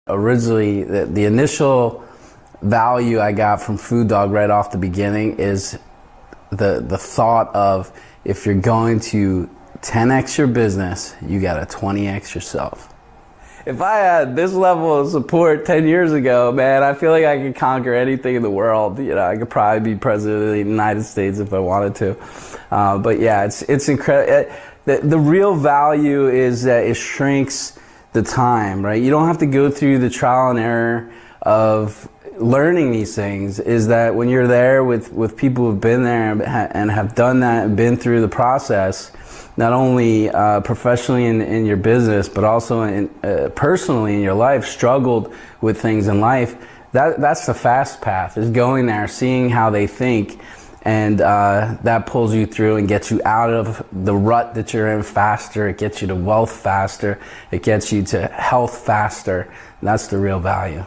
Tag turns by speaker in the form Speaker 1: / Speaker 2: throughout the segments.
Speaker 1: Originally, the initial value I got from Food Dog right off the beginning is the thought of, if you're going to 10x your business, you gotta 20x yourself. If I had this level of support 10 years ago, man, I feel like I could conquer anything in the world. You know, I could probably be president of the United States if I wanted to. But yeah, it's incredible. The real value is that it shrinks the time, right? You don't have to go through the trial and error of learning these things. Is that when you're there with people who've been there and have done that and been through the process, not only professionally in your business, but also personally in your life, struggled with things in life, that's the fast path, is going there, seeing how they think, and that pulls you through and gets you out of the rut that you're in faster. It gets you to wealth faster. It gets you to health faster. And that's the real value.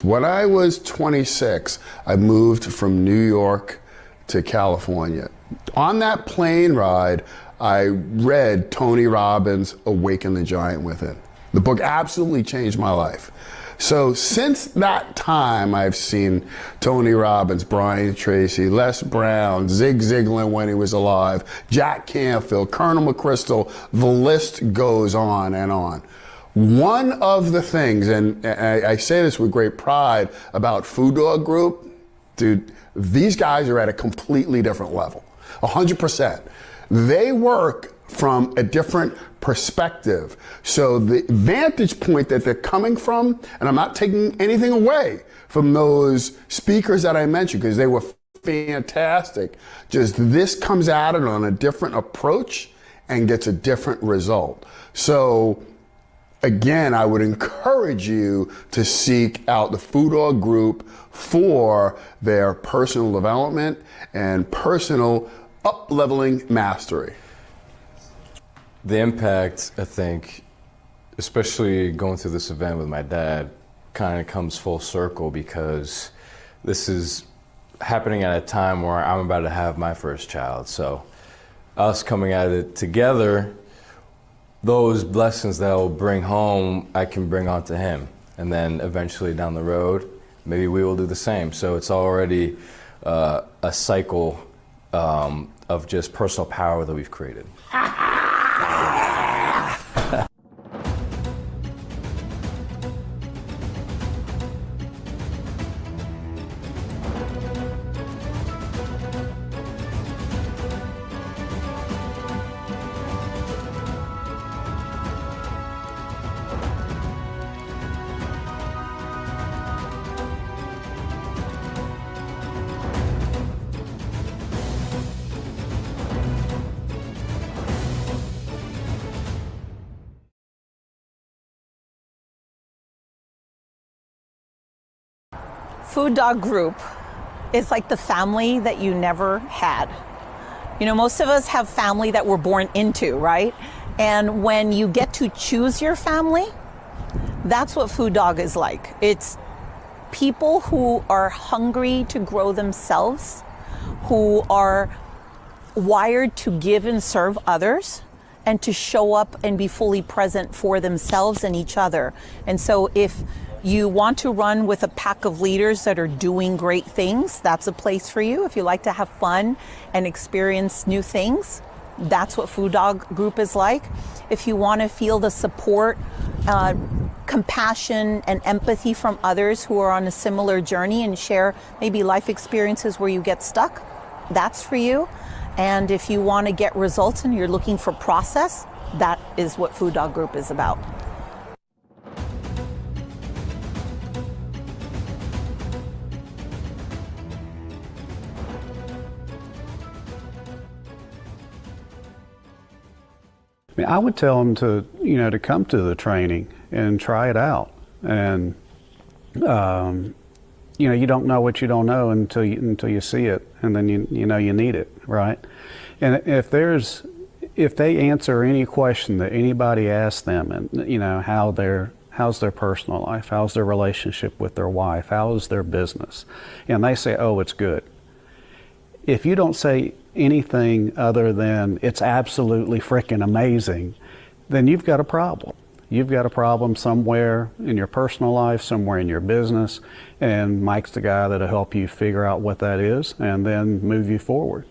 Speaker 2: When I was 26, I moved from New York to California. On that plane ride, I read Tony Robbins' Awaken the Giant Within. The book absolutely changed my life. So since that time, I've seen Tony Robbins, Brian Tracy, Les Brown, Zig Ziglar when he was alive, Jack Canfield, Colonel McChrystal, the list goes on and on. One of the things, and I say this with great pride about Food Dog Group, dude, these guys are at a completely different level, 100%. They work from a different perspective. So the vantage point that they're coming from, and I'm not taking anything away from those speakers that I mentioned, because they were fantastic, just this comes at it on a different approach and gets a different result. So again, I would encourage you to seek out the Food Dog Group for their personal development and personal up-leveling mastery.
Speaker 3: The impact, I think, especially going through this event with my dad, kind of comes full circle, because this is happening at a time where I'm about to have my first child. So us coming at it together, those blessings that I'll bring home, I can bring on to him. And then eventually down the road, maybe we will do the same. So it's already a cycle of just personal power that we've created.
Speaker 4: Food Dog Group is like the family that you never had. You know, most of us have family that we're born into, right? And when you get to choose your family, that's what Food Dog is like. It's people who are hungry to grow themselves, who are wired to give and serve others, and to show up and be fully present for themselves and each other. And so if You want to run with a pack of leaders that are doing great things, that's a place for you. If you like to have fun and experience new things, that's what Food Dog Group is like. If you want to feel the support, compassion, and empathy from others who are on a similar journey and share maybe life experiences where you get stuck, that's for you. And if you want to get results and you're looking for process, that is what Food Dog Group is about.
Speaker 5: I mean, I would tell them to, to come to the training and try it out. And, you don't know what you don't know until you see it, and then you know you need it, right? And if they answer any question that anybody asks them, and how's their personal life, how's their relationship with their wife, how's their business, and they say, oh, it's good. If you don't say anything other than it's absolutely freaking amazing, then you've got a problem. You've got a problem somewhere in your personal life, somewhere in your business, and Mike's the guy that'll help you figure out what that is and then move you forward.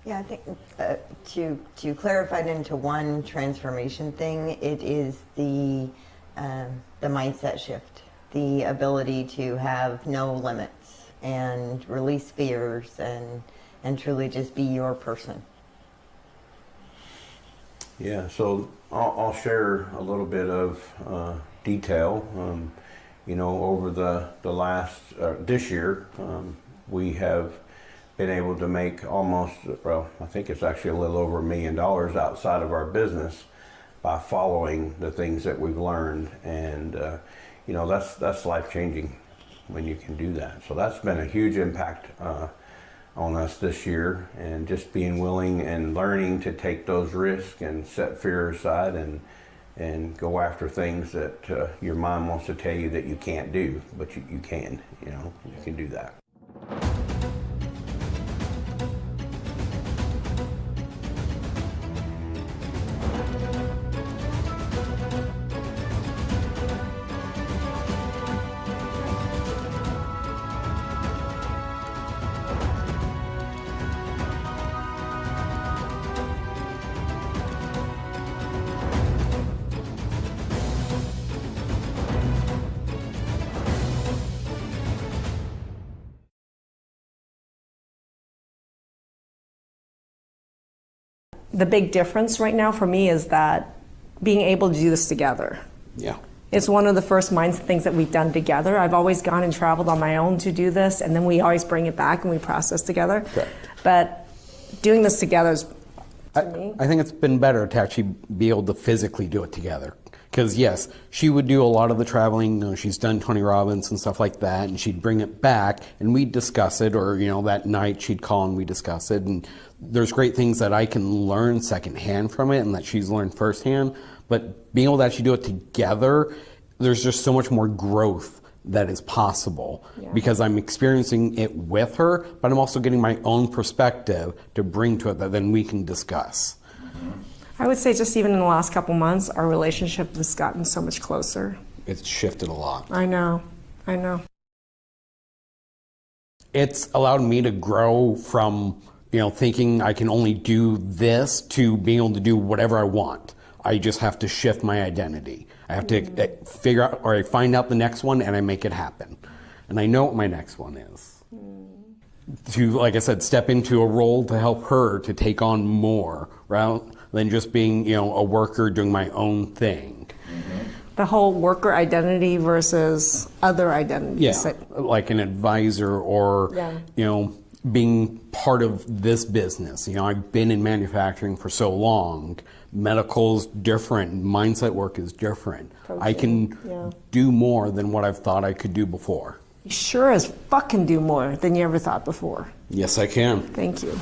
Speaker 6: Yeah, I think to clarify it into one transformation thing, it is the mindset shift, the ability to have no limits and release fears and truly just be your person.
Speaker 7: Yeah, so I'll share a little bit of detail. Over the last this year, we have been able to make almost, I think it's actually a little over $1 million outside of our business by following the things that we've learned, and that's life changing when you can do that. So that's been a huge impact on us this year, and just being willing and learning to take those risks and set fear aside and go after things that your mind wants to tell you that you can't do, but you can. You can do that.
Speaker 8: The big difference right now for me is that being able to do this together.
Speaker 7: Yeah.
Speaker 8: It's one of the first mindset things that we've done together. I've always gone and traveled on my own to do this, and then we always bring it back and we process together.
Speaker 7: Correct.
Speaker 8: But doing this together is, to me,
Speaker 9: I think it's been better to actually be able to physically do it together. Because yes, she would do a lot of the traveling. She's done Tony Robbins and stuff like that, and she'd bring it back and we'd discuss it, or that night she'd call and we'd discuss it. And there's great things that I can learn secondhand from it and that she's learned firsthand. But being able to actually do it together, there's just so much more growth that is possible, because I'm experiencing it with her, but I'm also getting my own perspective to bring to it that then we can discuss.
Speaker 8: I would say just even in the last couple months, our relationship has gotten so much closer.
Speaker 9: It's shifted a lot.
Speaker 8: I know.
Speaker 9: it's allowed me to grow from, thinking I can only do this to being able to do whatever I want. I just have to shift my identity. I have to figure out, or I find out the next one and I make it happen. And I know what my next one is. To, like I said, step into a role to help her to take on more rather than just being, a worker doing my own thing.
Speaker 8: The whole worker identity versus other identities.
Speaker 9: Yeah, like an advisor or, being part of this business. I've been in manufacturing for so long. Medical's different. Mindset work is different.
Speaker 8: Coaching,
Speaker 9: I can do more than what I've thought I could do before.
Speaker 8: You sure as fuck can do more than you ever thought before.
Speaker 9: Yes, I can.
Speaker 8: Thank you.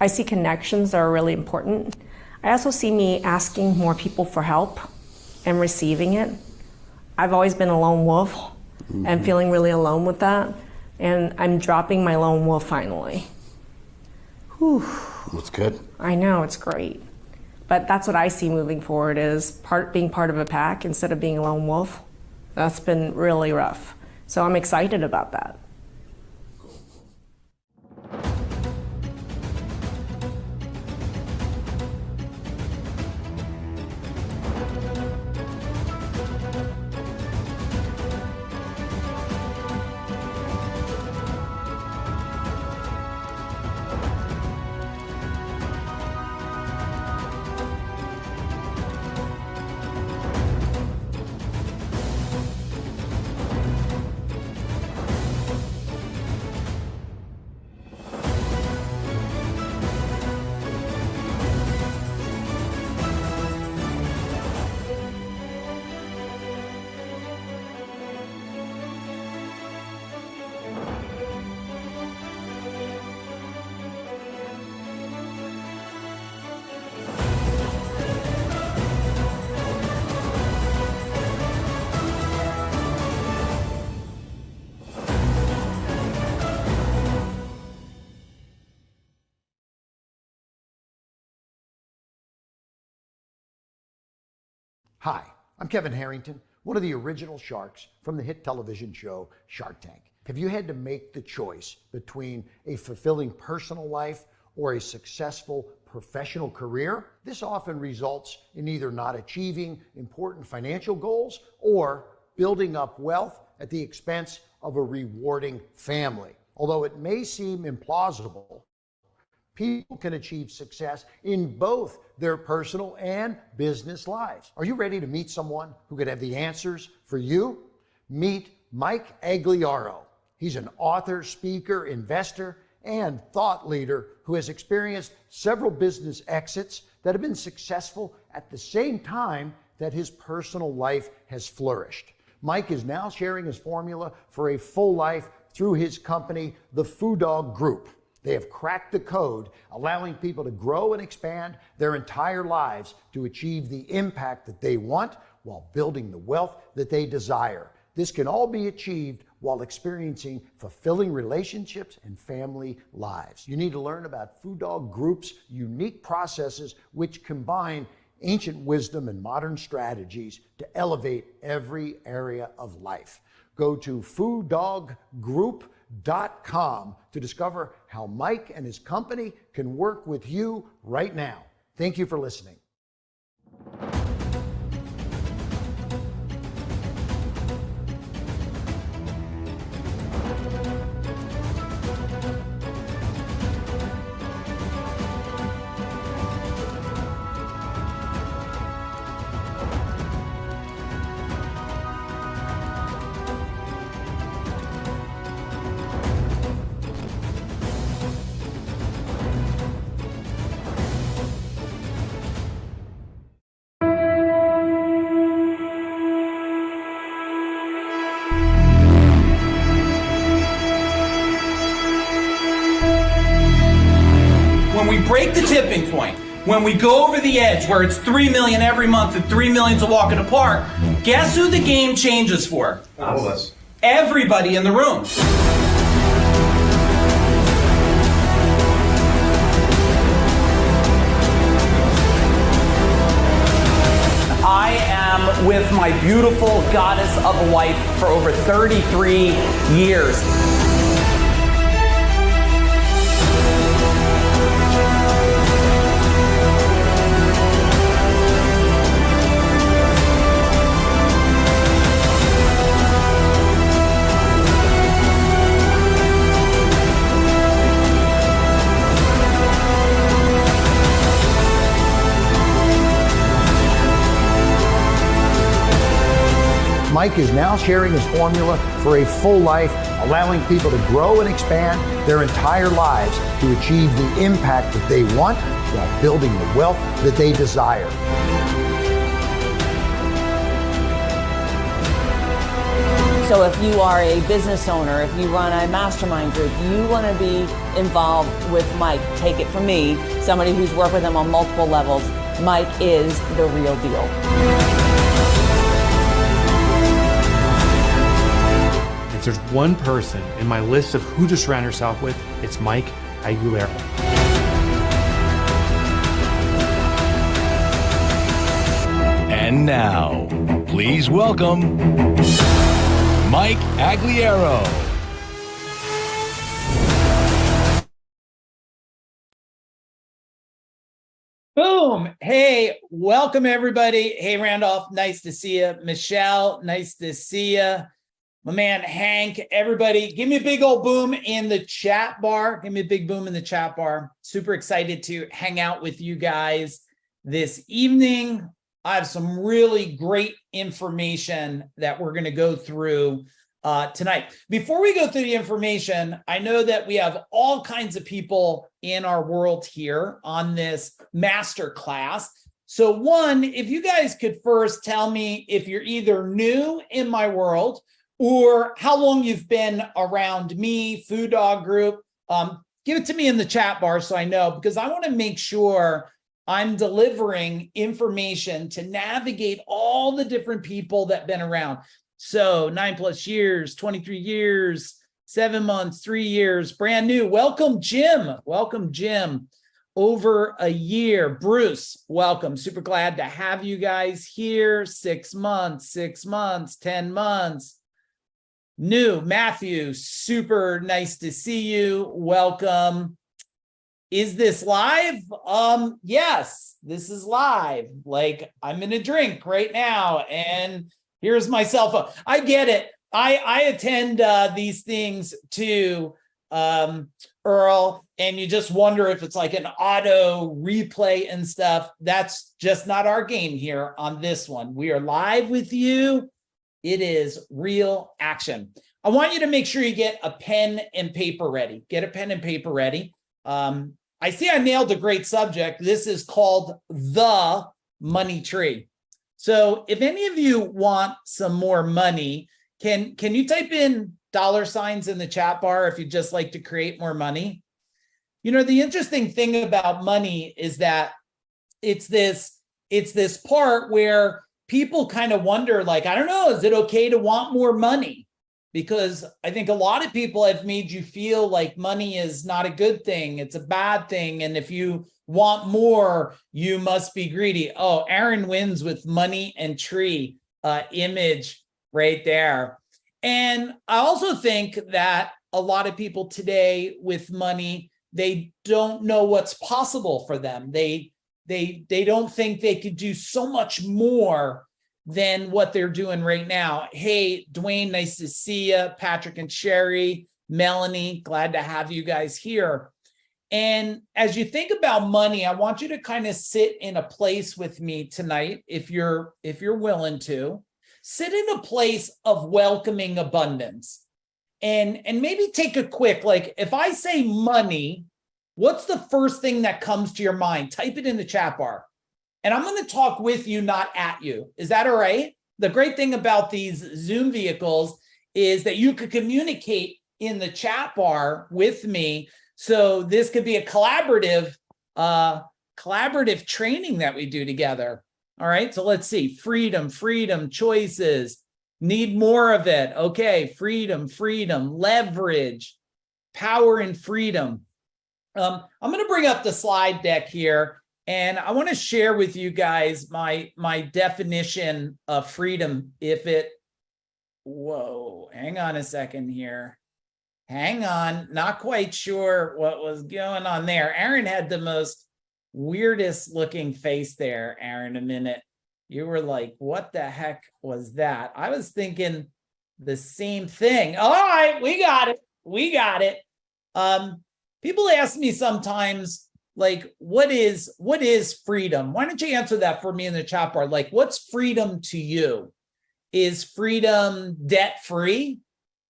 Speaker 8: I see connections are really important. I also see me asking more people for help and receiving it. I've always been a lone wolf and feeling really alone with that. And I'm dropping my lone wolf finally. Whew.
Speaker 9: That's good.
Speaker 8: I know, it's great. But that's what I see moving forward is being part of a pack instead of being a lone wolf. That's been really rough. So I'm excited about that.
Speaker 10: Hi, I'm Kevin Harrington, one of the original sharks from the hit television show Shark Tank. Have you had to make the choice between a fulfilling personal life or a successful professional career? This often results in either not achieving important financial goals or building up wealth at the expense of a rewarding family. Although it may seem implausible, people can achieve success in both their personal and business lives. Are you ready to meet someone who could have the answers for you? Meet Mike Agliaro. He's an author, speaker, investor, and thought leader who has experienced several business exits that have been successful at the same time that his personal life has flourished. Mike is now sharing his formula for a full life through his company, the Foo Dog Group. They have cracked the code, allowing people to grow and expand their entire lives to achieve the impact that they want while building the wealth that they desire. This can all be achieved while experiencing fulfilling relationships and family lives. You need to learn about Foo Dog Group's unique processes, which combine ancient wisdom and modern strategies to elevate every area of life. Go to fooddoggroup.com to discover how Mike and his company can work with you right now. Thank you for listening.
Speaker 11: When we break the tipping point, when we go over the edge where it's 3 million every month and 3 million's a walk in the park, guess who the game changes for?
Speaker 12: All of us.
Speaker 11: Everybody in the room. I am with with my beautiful goddess of a wife for over 33 years.
Speaker 10: Mike is now sharing his formula for a full life, allowing people to grow and expand their entire lives to achieve the impact that they want while building the wealth that they desire.
Speaker 12: So if you are a business owner, if you run a mastermind group, you want to be involved with Mike. Take it from me, somebody who's worked with him on multiple levels. Mike is the real deal.
Speaker 13: If there's one person in my list of who to surround yourself with, it's Mike Aguilera.
Speaker 14: And now, please welcome Mike Aguilera.
Speaker 11: Boom. Hey, welcome everybody. Hey, Randolph, nice to see you. Michelle, nice to see you. My man, Hank, everybody, give me a big old boom in the chat bar. Give me a big boom in the chat bar. Super excited to hang out with you guys this evening. I have some really great information that we're going to go through tonight. Before we go through the information, I know that we have all kinds of people in our world here on this masterclass. So one, if you guys could first tell me if you're either new in my world or how long you've been around me, Food Dog Group. Give it to me in the chat bar so I know, because I want to make sure I'm delivering information to navigate all the different people that have been around. So 9+ years, 23 years, 7 months, 3 years, brand new. Welcome, Jim. Welcome, Jim. Over a year. Bruce, welcome. Super glad to have you guys here. 6 months, 10 months. New, Matthew, super nice to see you. Welcome. Is this live? Yes, this is live. Like, I'm in a drink right now, and here's my cell phone. I get it. I attend these things too, Earl, and you just wonder if it's like an auto replay and stuff. That's just not our game here on this one. We are live with you. It is real action. I want you to make sure you get a pen and paper ready. Get a pen and paper ready. I see I nailed a great subject. This is called the money tree. So if any of you want some more money, can you type in $ in the chat bar if you'd just like to create more money? You know, the interesting thing about money is that it's this part where people kind of wonder, like, I don't know, is it okay to want more money? Because I think a lot of people have made you feel like money is not a good thing. It's a bad thing. And if you want more, you must be greedy. Oh, Aaron wins with money and tree image right there. And I also think that a lot of people today with money, they don't know what's possible for them. They don't think they could do so much more than what they're doing right now. Hey, Dwayne, nice to see you. Patrick and Sherry, Melanie, glad to have you guys here. And as you think about money, I want you to kind of sit in a place with me tonight, if you're willing to. Sit in a place of welcoming abundance. And maybe take a quick, like, if I say money, what's the first thing that comes to your mind? Type it in the chat bar. And I'm going to talk with you, not at you. Is that all right? The great thing about these Zoom vehicles is that you could communicate in the chat bar with me. So this could be a collaborative training that we do together. All right, so let's see. Freedom, choices. Need more of it. Okay, freedom, leverage, power and freedom. I'm going to bring up the slide deck here. And I want to share with you guys my definition of freedom. Whoa, hang on a second here. Hang on, not quite sure what was going on there. Aaron had the most weirdest looking face there, Aaron, a minute. You were like, what the heck was that? I was thinking the same thing. All right, we got it. We got it. People ask me sometimes, like, what is freedom? Why don't you answer that for me in the chat bar? Like, what's freedom to you? Is freedom debt-free?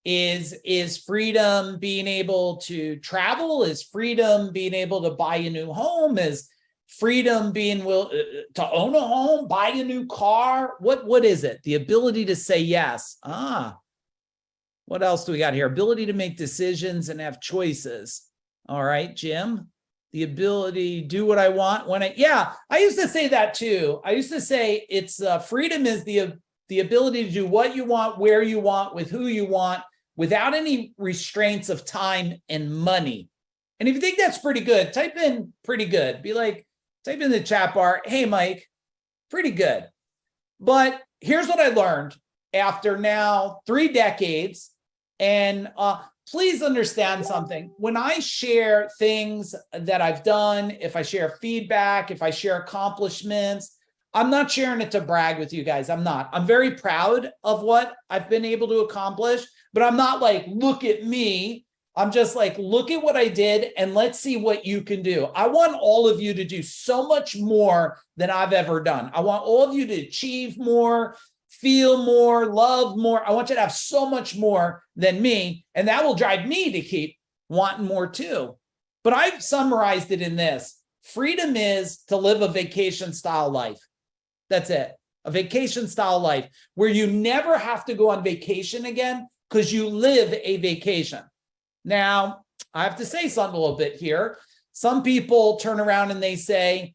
Speaker 11: Is freedom being able to travel? Is freedom being able to buy a new home? Is freedom being to own a home, buy a new car? What is it? The ability to say yes. What else do we got here? Ability to make decisions and have choices. All right, Jim. The ability to do what I want when I used to say that too. I used to say it's freedom is the ability to do what you want, where you want, with who you want, without any restraints of time and money. And if you think that's pretty good, type in pretty good. Be like, type in the chat bar, hey, Mike, pretty good. But here's what I learned after now 3 decades. And please understand something. When I share things that I've done, if I share feedback, if I share accomplishments, I'm not sharing it to brag with you guys. I'm not. I'm very proud of what I've been able to accomplish, but I'm not like, look at me. I'm just like, look at what I did and let's see what you can do. I want all of you to do so much more than I've ever done. I want all of you to achieve more, feel more, love more. I want you to have so much more than me, and that will drive me to keep wanting more too. But I've summarized it in this. Freedom is to live a vacation style life. That's it. A vacation style life where you never have to go on vacation again because you live a vacation. Now, I have to say something a little bit here. Some people turn around and they say,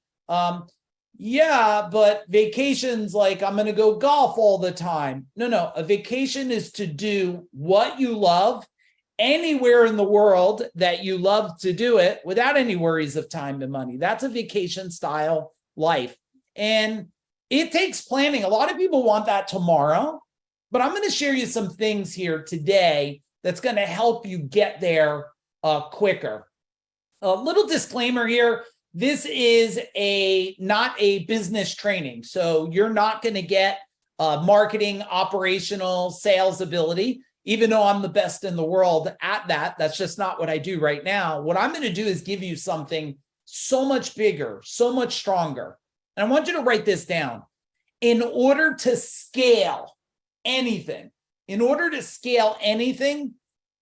Speaker 11: yeah, but vacation's like, I'm going to go golf all the time. No, a vacation is to do what you love anywhere in the world that you love to do it without any worries of time and money. That's a vacation style life. And it takes planning. A lot of people want that tomorrow, but I'm going to share you some things here today that's going to help you get there quicker. A little disclaimer here. This is not a business training. So you're not going to get marketing, operational, sales ability, even though I'm the best in the world at that. That's just not what I do right now. What I'm going to do is give you something so much bigger, so much stronger. And I want you to write this down. In order to scale anything,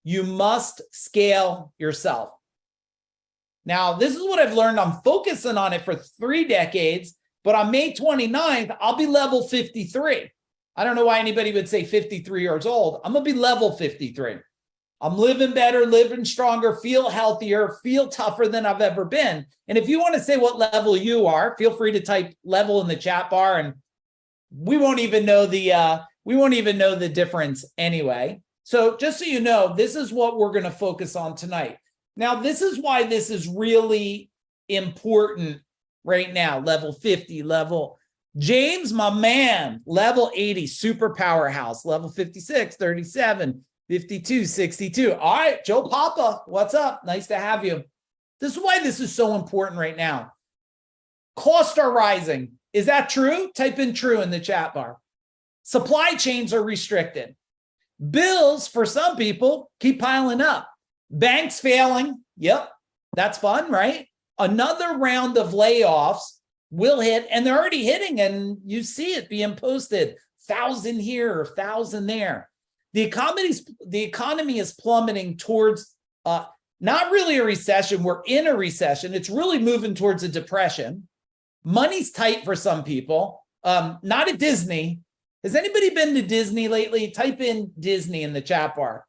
Speaker 11: you must scale yourself. Now, this is what I've learned. I'm focusing on it for 3 decades, but on May 29th, I'll be level 53. I don't know why anybody would say 53 years old. I'm going to be level 53. I'm living better, living stronger, feel healthier, feel tougher than I've ever been. And if you want to say what level you are, feel free to type level in the chat bar, and we won't even know the difference anyway. So just so you know, this is what we're going to focus on tonight. Now, this is why this is really important right now. Level 50, level James, my man, level 80, super powerhouse, level 56, 37, 52, 62. All right, Joe Papa, what's up? Nice to have you. This is why this is so important right now. Costs are rising. Is that true? Type in true in the chat bar. Supply chains are restricted. Bills for some people keep piling up. Banks failing. Yep, that's fun, right? Another round of layoffs will hit, and they're already hitting, and you see it being posted. 1,000 here, 1,000 there. The economy is plummeting towards not really a recession. We're in a recession. It's really moving towards a depression. Money's tight for some people. Not at Disney. Has anybody been to Disney lately? Type in Disney in the chat bar.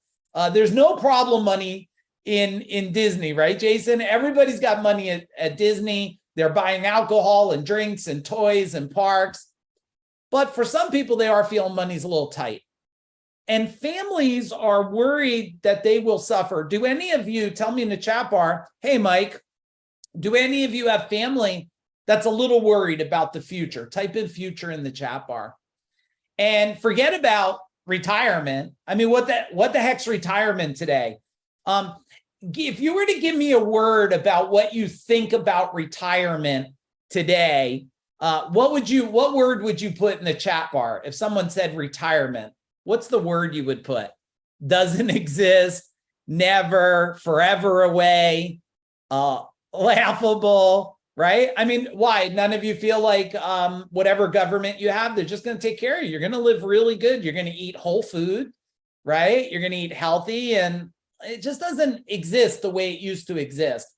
Speaker 11: There's no problem money in Disney, right, Jason? Everybody's got money at Disney. They're buying alcohol and drinks and toys and parks. But for some people, they are feeling money's a little tight. And families are worried that they will suffer. Do any of you, tell me in the chat bar, hey, Mike, do any of you have family that's a little worried about the future? Type in future in the chat bar. And forget about retirement. I mean, what the heck's retirement today? If you were to give me a word about what you think about retirement today, what word would you put in the chat bar? If someone said retirement, what's the word you would put? Doesn't exist, never, forever away, laughable, right? I mean, why? None of you feel like whatever government you have, they're just going to take care of you. You're going to live really good. You're going to eat whole food, right? You're going to eat healthy, and it just doesn't exist the way it used to exist.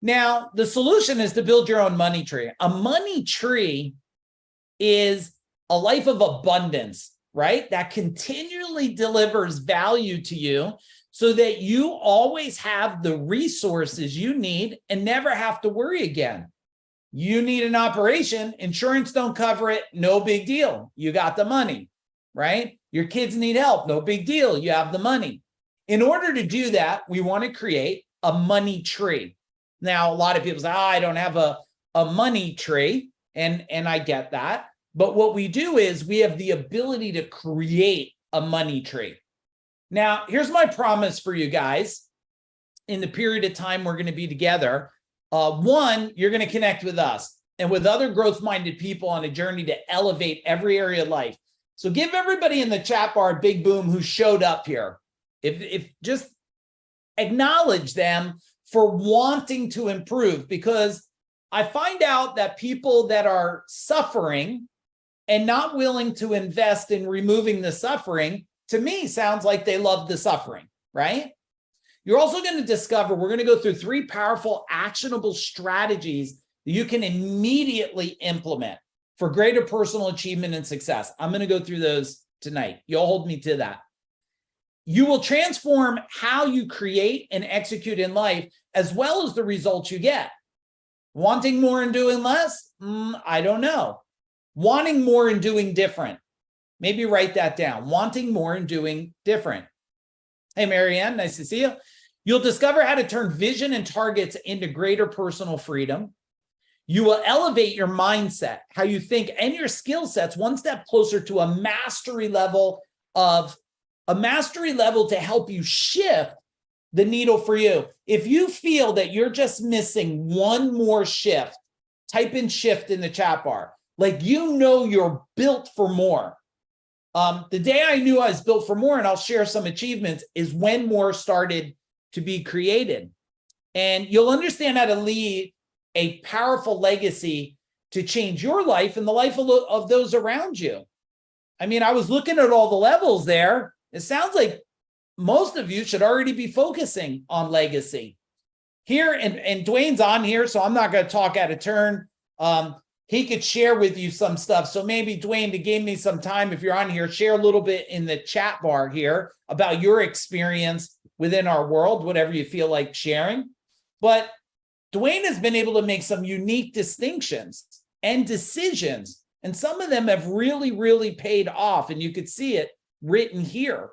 Speaker 11: Now, the solution is to build your own money tree. A money tree is a life of abundance, right? That continually delivers value to you so that you always have the resources you need and never have to worry again. You need an operation, insurance don't cover it, no big deal. You got the money, right? Your kids need help, no big deal. You have the money. In order to do that, we want to create a money tree. Now, a lot of people say, I don't have a money tree, and I get that. But what we do is we have the ability to create a money tree. Now, here's my promise for you guys. In the period of time we're going to be together, one, you're going to connect with us and with other growth-minded people on a journey to elevate every area of life. So give everybody in the chat bar a big boom who showed up here. If just acknowledge them for wanting to improve, because I find out that people that are suffering and not willing to invest in removing the suffering, to me, sounds like they love the suffering, right? You're also going to discover, we're going to go through 3 powerful, actionable strategies that you can immediately implement for greater personal achievement and success. I'm going to go through those tonight. You'll hold me to that. You will transform how you create and execute in life, as well as the results you get. Wanting more and doing less? I don't know. Wanting more and doing different. Maybe write that down. Wanting more and doing different. Hey, Marianne, nice to see you. You'll discover how to turn vision and targets into greater personal freedom. You will elevate your mindset, how you think, and your skill sets one step closer to a mastery level to help you shift the needle for you. If you feel that you're just missing one more shift, type in shift in the chat bar. Like, you know, you're built for more. The day I knew I was built for more, and I'll share some achievements, is when more started to be created. And you'll understand how to leave a powerful legacy to change your life and the life of those around you. I mean, I was looking at all the levels there. It sounds like most of you should already be focusing on legacy. Here, and Dwayne's on here, so I'm not going to talk out of turn. He could share with you some stuff. So maybe, Dwayne, to give me some time, if you're on here, share a little bit in the chat bar here about your experience within our world, whatever you feel like sharing. But Dwayne has been able to make some unique distinctions and decisions, and some of them have really, really paid off, and you could see it written here.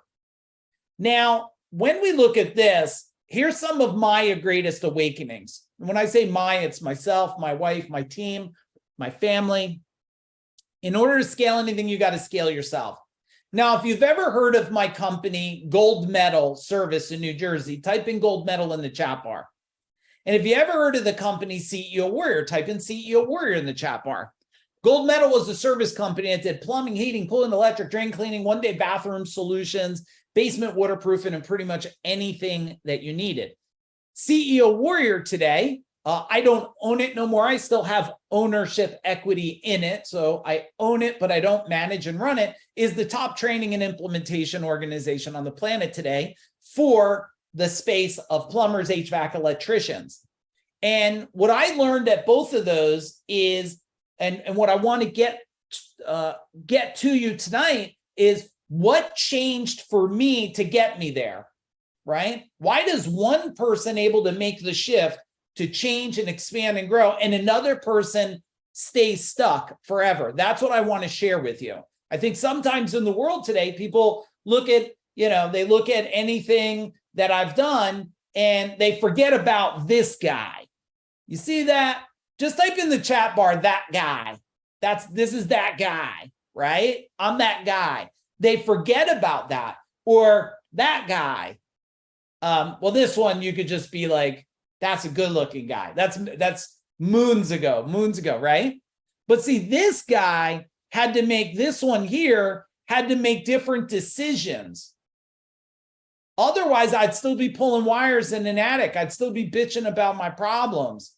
Speaker 11: Now, when we look at this, here's some of my greatest awakenings. And when I say my, it's myself, my wife, my team, my family. In order to scale anything, you got to scale yourself. Now, if you've ever heard of my company, Gold Medal Service in New Jersey, type in Gold Medal in the chat bar. And if you ever heard of the company CEO Warrior, type in CEO Warrior in the chat bar. Gold Medal was a service company that did plumbing, heating, cooling, electric, drain cleaning, one-day bathroom solutions, basement waterproofing, and pretty much anything that you needed. CEO Warrior today, I don't own it no more. I still have ownership equity in it. So I own it, but I don't manage and run it, is the top training and implementation organization on the planet today for the space of plumbers, HVAC, electricians. And what I learned at both of those is, and what I want to get to you tonight is what changed for me to get me there, right? Why does one person able to make the shift to change and expand and grow, and another person stays stuck forever? That's what I want to share with you. I think sometimes in the world today, people look at, they look at anything that I've done and they forget about this guy. You see that? just type in the chat bar, that guy. This is that guy, right? I'm that guy. They forget about that. Or that guy. Well, this one, you could just be like, that's a good looking guy. That's moons ago, right? But see, this guy had to make, this one here had to make different decisions. Otherwise, I'd still be pulling wires in an attic. I'd still be bitching about my problems.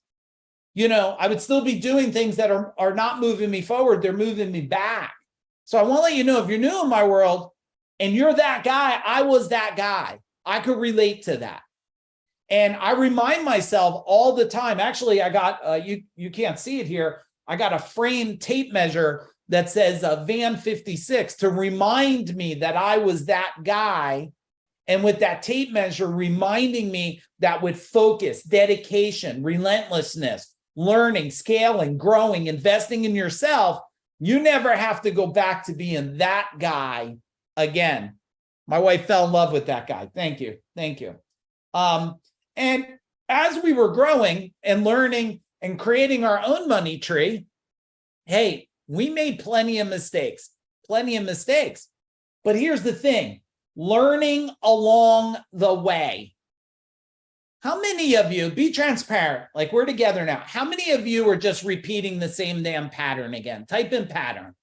Speaker 11: You know, I would still be doing things that are not moving me forward. They're moving me back. So I want to let you know, if you're new in my world and you're that guy, I was that guy. I could relate to that. And I remind myself all the time. Actually, I got, you can't see it here. I got a framed tape measure that says Van 56 to remind me that I was that guy. And with that tape measure reminding me that with focus, dedication, relentlessness, learning, scaling, growing, investing in yourself, you never have to go back to being that guy again. My wife fell in love with that guy. Thank you. Thank you. And as we were growing and learning and creating our own money tree, hey, we made plenty of mistakes. But here's the thing. Learning along the way. How many of you, be transparent, like we're together now, how many of you are just repeating the same damn pattern again? Type in pattern.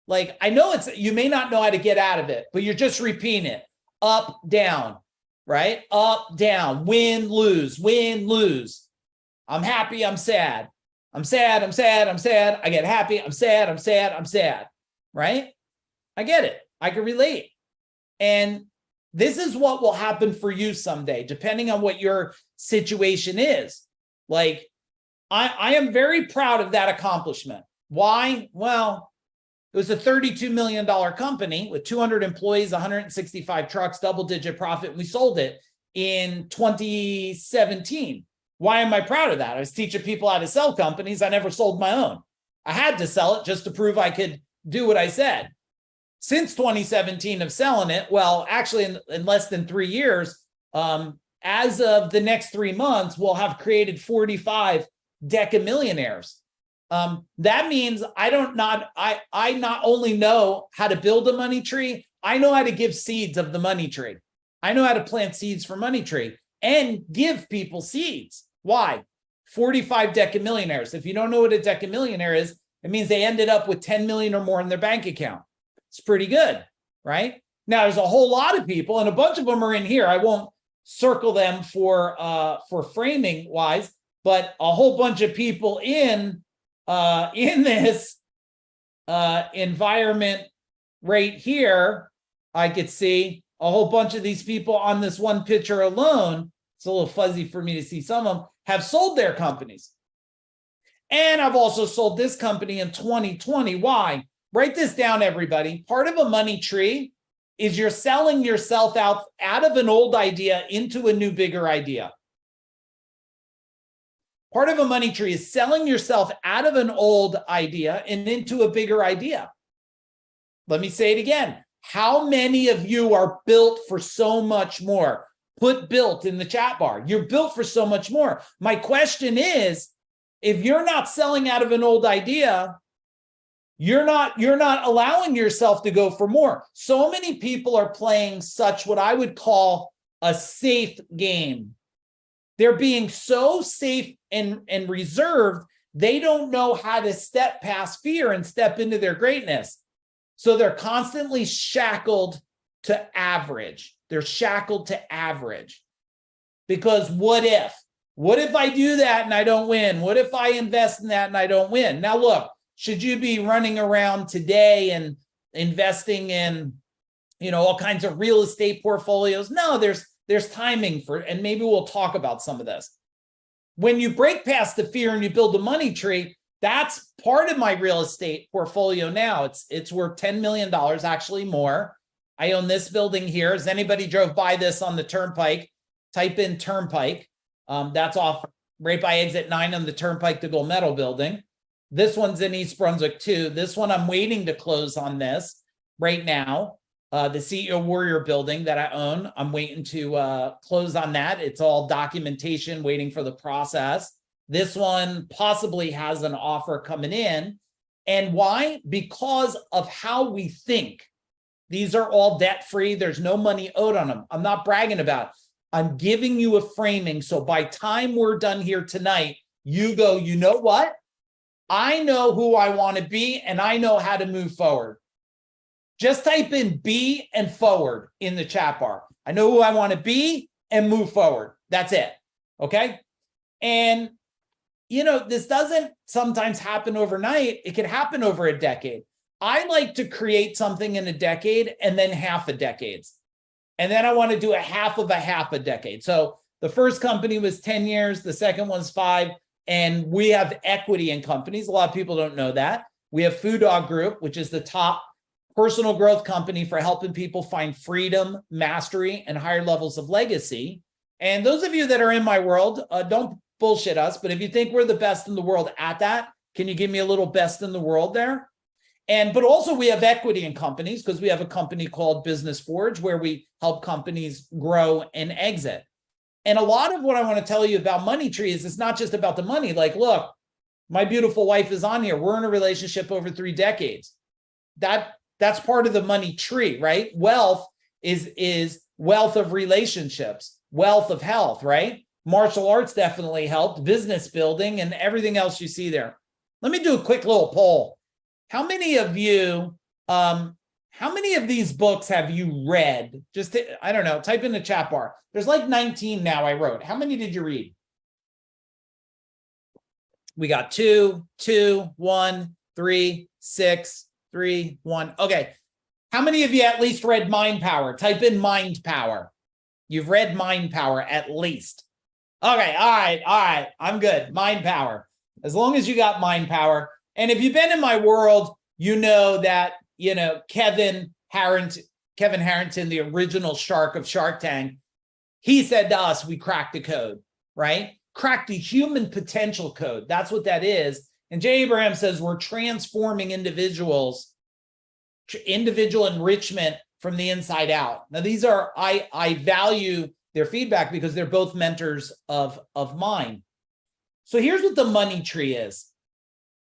Speaker 11: Like, I know you may not know how to get out of it, but you're just repeating it. Up, down, right? Up, down, win, lose, win, lose. I'm happy, I'm sad. I'm sad, I'm sad, I'm sad. I get happy, I'm sad, I'm sad, I'm sad, right? I get it. I can relate. And this is what will happen for you someday, depending on what your situation is. Like, I am very proud of that accomplishment. Why? Well, it was a $32 million company with 200 employees, 165 trucks, double-digit profit. We sold it in 2017. Why am I proud of that? I was teaching people how to sell companies. I never sold my own. I had to sell it just to prove I could do what I said. Since 2017 of selling it, well, actually in less than 3 years, as of the next 3 months, we'll have created 45 decamillionaires. That means I not only know how to build a money tree, I know how to give seeds of the money tree. I know how to plant seeds for money tree and give people seeds. Why? 45 decamillionaires. If you don't know what a decamillionaire is, it means they ended up with 10 million or more in their bank account. It's pretty good, right? Now, there's a whole lot of people, and a bunch of them are in here. I won't circle them for framing wise, but a whole bunch of people in this environment right here. I could see a whole bunch of these people on this one picture alone. It's a little fuzzy for me to see. Some of them have sold their companies. And I've also sold this company in 2020. Why? Write this down, everybody. Part of a money tree is you're selling yourself out of an old idea into a new, bigger idea. Part of a money tree is selling yourself out of an old idea and into a bigger idea. Let me say it again. How many of you are built for so much more? Put built in the chat bar. You're built for so much more. My question is, if you're not selling out of an old idea, you're not allowing yourself to go for more. So many people are playing such what I would call a safe game. They're being so safe and reserved, they don't know how to step past fear and step into their greatness. So they're constantly shackled to average. They're shackled to average. Because what if? What if I do that and I don't win? What if I invest in that and I don't win? Now look, should you be running around today and investing in, all kinds of real estate portfolios? No, there's timing for, and maybe we'll talk about some of this. When you break past the fear and you build a money tree, that's part of my real estate portfolio now. It's worth $10 million, actually more. I own this building here. As anybody drove by this on the Turnpike, type in Turnpike. That's off right by exit 9 on the Turnpike to Gold Medal building. This one's in East Brunswick too. This one, I'm waiting to close on this right now. The CEO Warrior building that I own, I'm waiting to close on that. It's all documentation, waiting for the process. This one possibly has an offer coming in. And why? Because of how we think. These are all debt-free. There's no money owed on them. I'm not bragging about it. I'm giving you a framing. So by time we're done here tonight, you go, you know what? I know who I want to be and I know how to move forward. Just type in be and forward in the chat bar. I know who I want to be and move forward. That's it. Okay. And, you know, this doesn't sometimes happen overnight. It can happen over a decade. I like to create something in a decade and then half a decade. And then I want to do a half a decade. So the first company was 10 years. The second one's 5. And we have equity in companies. A lot of people don't know that. We have Food Dog Group, which is the top personal growth company for helping people find freedom, mastery, and higher levels of legacy. And those of you that are in my world, don't bullshit us. But if you think we're the best in the world at that, can you give me a little best in the world there? But also we have equity in companies because we have a company called Business Forge where we help companies grow and exit. And a lot of what I want to tell you about Money Tree is it's not just about the money. Like, look, my beautiful wife is on here. We're in a relationship over 3 decades. That's part of the money tree, right? Wealth is wealth of relationships, wealth of health, right? Martial arts definitely helped, business building, and everything else you see there. Let me do a quick little poll. How many of you, how many of these books have you read? Just, I don't know, type in the chat bar. There's like 19 now I wrote. How many did you read? We got 2, 1, 3, 6, 3, 1. Okay. How many of you at least read Mind Power? Type in Mind Power. You've read Mind Power at least. Okay. All right. I'm good. Mind Power. As long as you got Mind Power. And if you've been in my world, you know that, you know, Kevin Harrington, the original shark of Shark Tank, he said to us, we cracked the code, right? Cracked the human potential code. That's what that is. And Jay Abraham says we're transforming individual enrichment from the inside out. Now, these are, I value their feedback because they're both mentors of mine. So here's what the money tree is.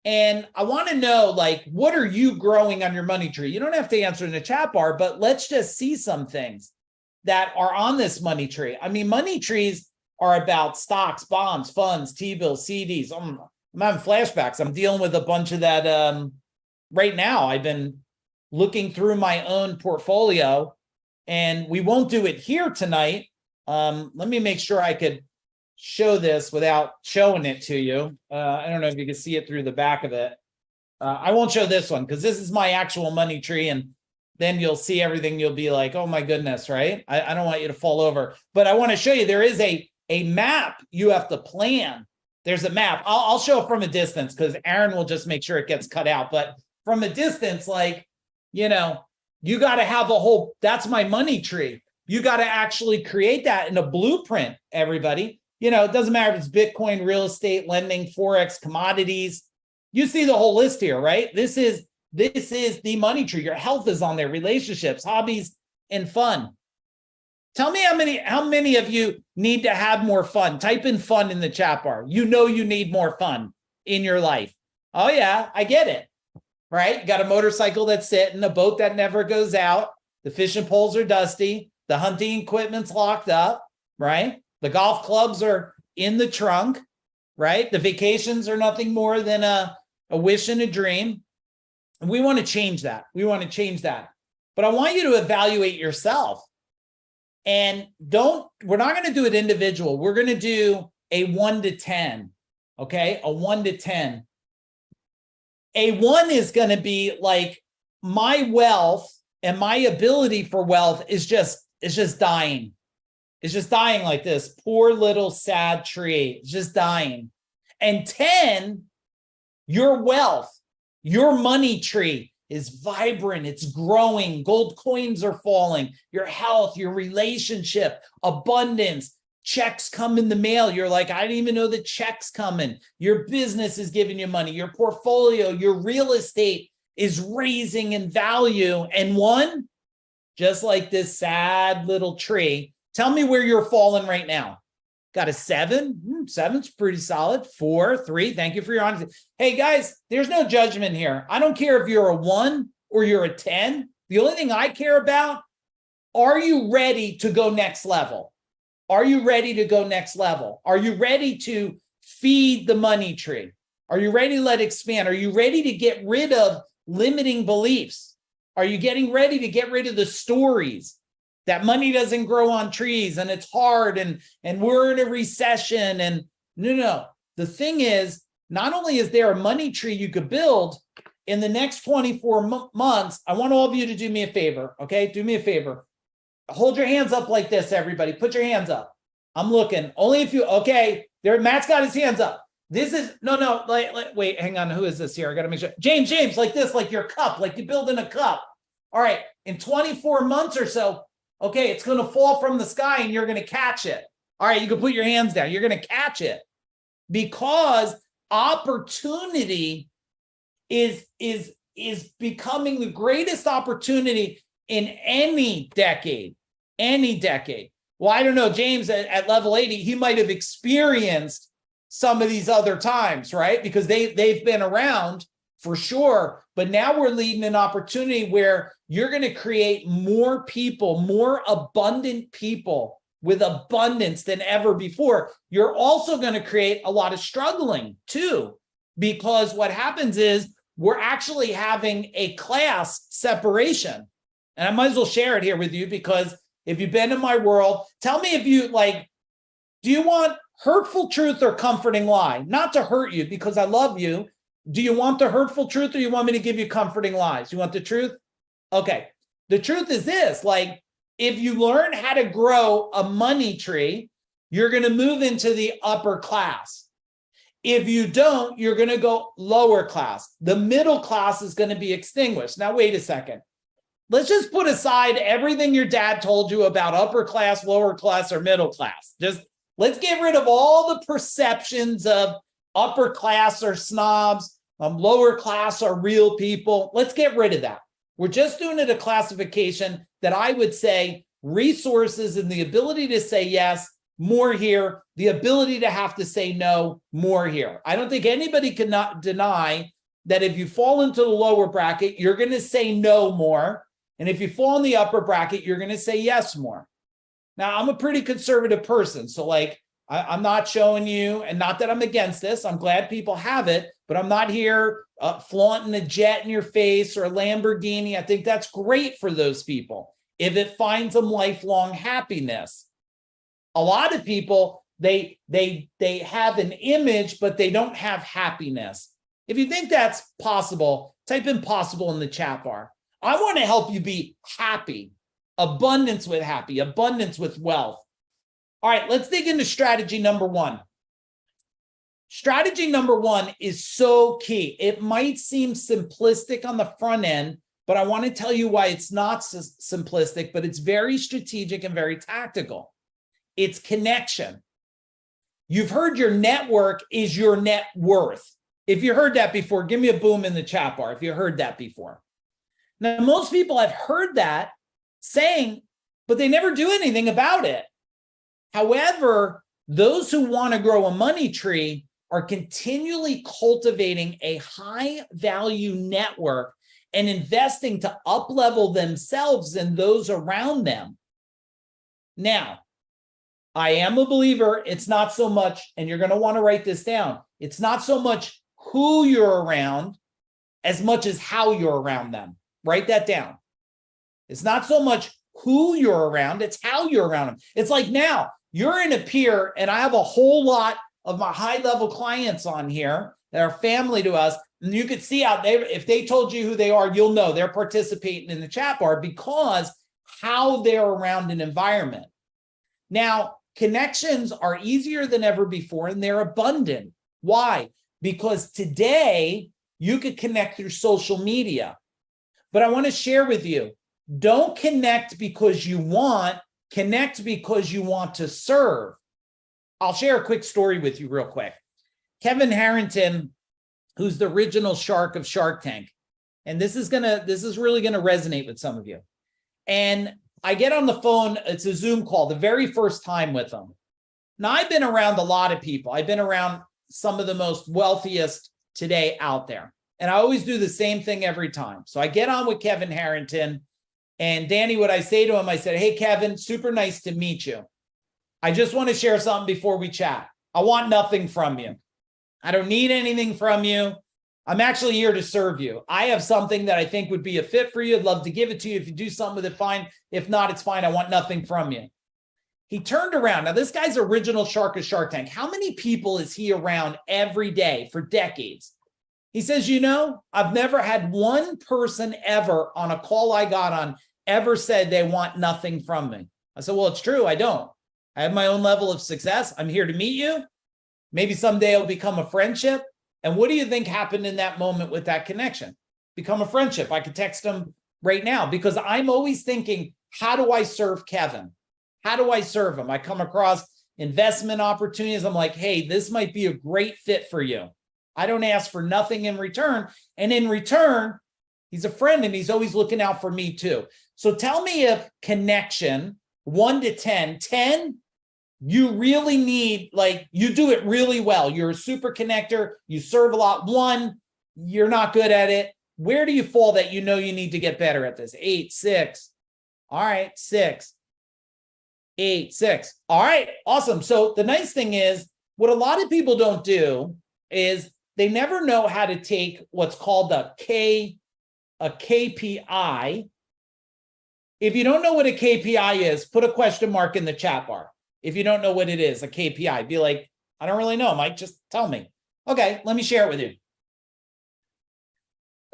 Speaker 11: And I want to know, like, what are you growing on your money tree? You don't have to answer in the chat bar, but let's just see some things that are on this money tree. I mean, money trees are about stocks, bonds, funds, T-bills, CDs. I'm having flashbacks. I'm dealing with a bunch of that right now. I've been looking through my own portfolio, and we won't do it here tonight. Let me make sure I could show this without showing it to you. I don't know if you can see it through the back of it. I won't show this one because this is my actual money tree, and then you'll see everything. You'll be like, oh my goodness, right? I don't want you to fall over, but I want to show you there is a map you have to plan. There's a map. I'll show it from a distance because Aaron will just make sure it gets cut out. But from a distance, like, you know, you got to have a whole, that's my money tree. You got to actually create that in a blueprint, everybody. You know, it doesn't matter if it's Bitcoin, real estate, lending, Forex, commodities. You see the whole list here, right? This is the money tree. Your health is on there, relationships, hobbies, and fun. Tell me how many of you need to have more fun. Type in fun in the chat bar. You know you need more fun in your life. Oh yeah, I get it. Right? You got a motorcycle that's sitting, a boat that never goes out. The fishing poles are dusty. The hunting equipment's locked up, right? The golf clubs are in the trunk, right? The vacations are nothing more than a wish and a dream. And we want to change that. We want to change that. But I want you to evaluate yourself. And we're not going to do it individual. We're going to do a 1 to 10, okay? A 1 to 10. A 1 is going to be like my wealth and my ability for wealth is just dying. It's just dying like this. Poor little sad tree. It's just dying. And 10, your wealth, your money tree is vibrant. It's growing. Gold coins are falling. Your health, your relationship, abundance, checks come in the mail. You're like, I didn't even know the check's coming. Your business is giving you money. Your portfolio, your real estate is raising in value. And 1, just like this sad little tree, tell me where you're falling right now. Got a 7. 7's pretty solid. 4, 3. Thank you for your honesty. Hey guys, there's no judgment here. I don't care if you're a 1 or you're a 10. The only thing I care about, are you ready to go next level? Are you ready to go next level? Are you ready to feed the money tree? Are you ready to let it expand? Are you ready to get rid of limiting beliefs? Are you getting ready to get rid of the stories that money doesn't grow on trees and it's hard and we're in a recession? And no. The thing is, not only is there a money tree you could build in the next 24 months, I want all of you to do me a favor, okay? Do me a favor. Hold your hands up like this, everybody. Put your hands up. I'm looking. Only if you, okay, there, Matt's got his hands up. This is, no, wait, hang on. Who is this here? I got to make sure. James, like this, like your cup, like you build in a cup. All right, in 24 months or so, okay, it's going to fall from the sky and you're going to catch it. All right, you can put your hands down. You're going to catch it because opportunity is becoming the greatest opportunity in any decade. Well, I don't know, James at level 80, he might have experienced some of these other times, right? Because they've been around for sure. But now we're leading an opportunity where you're going to create more people, more abundant people with abundance than ever before. You're also going to create a lot of struggling too, because what happens is we're actually having a class separation. And I might as well share it here with you, because if you've been in my world, tell me if you like, do you want hurtful truth or comforting lie? Not to hurt you, because I love you. Do you want the hurtful truth, or you want me to give you comforting lies? You want the truth? Okay. The truth is this, like, if you learn how to grow a money tree, you're going to move into the upper class. If you don't, you're going to go lower class. The middle class is going to be extinguished. Now, wait a second. Let's just put aside everything your dad told you about upper class, lower class, or middle class. Just let's get rid of all the perceptions of upper class or snobs, lower class are real people. Let's get rid of that. We're just doing it a classification that I would say resources and the ability to say yes, more here, the ability to have to say no, more here. I don't think anybody can not deny that if you fall into the lower bracket, you're going to say no more. And if you fall in the upper bracket, you're going to say yes more. Now, I'm a pretty conservative person. So like, I'm not showing you, and not that I'm against this, I'm glad people have it, but I'm not here flaunting a jet in your face or a Lamborghini. I think that's great for those people if it finds them lifelong happiness. A lot of people, they have an image, but they don't have happiness. If you think that's possible, type in possible in the chat bar. I want to help you be happy, abundance with happy, abundance with wealth. All right, let's dig into strategy number 1. Strategy number 1 is so key. It might seem simplistic on the front end, but I want to tell you why it's not simplistic, but it's very strategic and very tactical. It's connection. You've heard your network is your net worth. If you heard that before, give me a boom in the chat bar if you heard that before. Now, most people have heard that saying, but they never do anything about it. However, those who want to grow a money tree are continually cultivating a high value network and investing to up-level themselves and those around them. Now, I am a believer, it's not so much, and you're going to want to write this down, it's not so much who you're around as much as how you're around them. Write that down. It's not so much who you're around, it's how you're around them. It's like now, you're in a peer, and I have a whole lot of my high-level clients on here that are family to us, and you could see out there, if they told you who they are, you'll know they're participating in the chat bar because how they're around an environment. Now, connections are easier than ever before, and they're abundant. Why? Because today, you could connect through social media. But I want to share with you, don't connect because you want, connect because you want to serve. I'll share a quick story with you real quick. Kevin Harrington, who's the original shark of Shark Tank, and this is really gonna resonate with some of you. And I get on the phone, it's a Zoom call, the very first time with him. Now, I've been around a lot of people. I've been around some of the most wealthiest today out there. And I always do the same thing every time. So I get on with Kevin Harrington, and Danny, what I say to him, I said, hey, Kevin, super nice to meet you. I just want to share something before we chat. I want nothing from you. I don't need anything from you. I'm actually here to serve you. I have something that I think would be a fit for you. I'd love to give it to you. If you do something with it, fine. If not, it's fine. I want nothing from you. He turned around. Now, this guy's original shark of Shark Tank. How many people is he around every day for decades? He says, you know, I've never had one person ever on a call I got on ever said they want nothing from me. I said, well, it's true. I don't. I have my own level of success. I'm here to meet you. Maybe someday it'll become a friendship. And what do you think happened in that moment with that connection? Become a friendship. I could text him right now because I'm always thinking, how do I serve Kevin? How do I serve him? I come across investment opportunities. I'm like, hey, this might be a great fit for you. I don't ask for nothing in return. And in return, he's a friend and he's always looking out for me too. So tell me if connection, 1 to 10, 10, you really need, like, you do it really well. You're a super connector. You serve a lot. 1, you're not good at it. Where do you fall that you know you need to get better at this? 8, 6. All right, 6. 8, 6. All right, awesome. So the nice thing is, what a lot of people don't do is they never know how to take what's called a KPI. If you don't know what a KPI is, put a question mark in the chat bar. If you don't know what it is, a KPI, be like, I don't really know, Mike, just tell me. Okay, let me share it with you.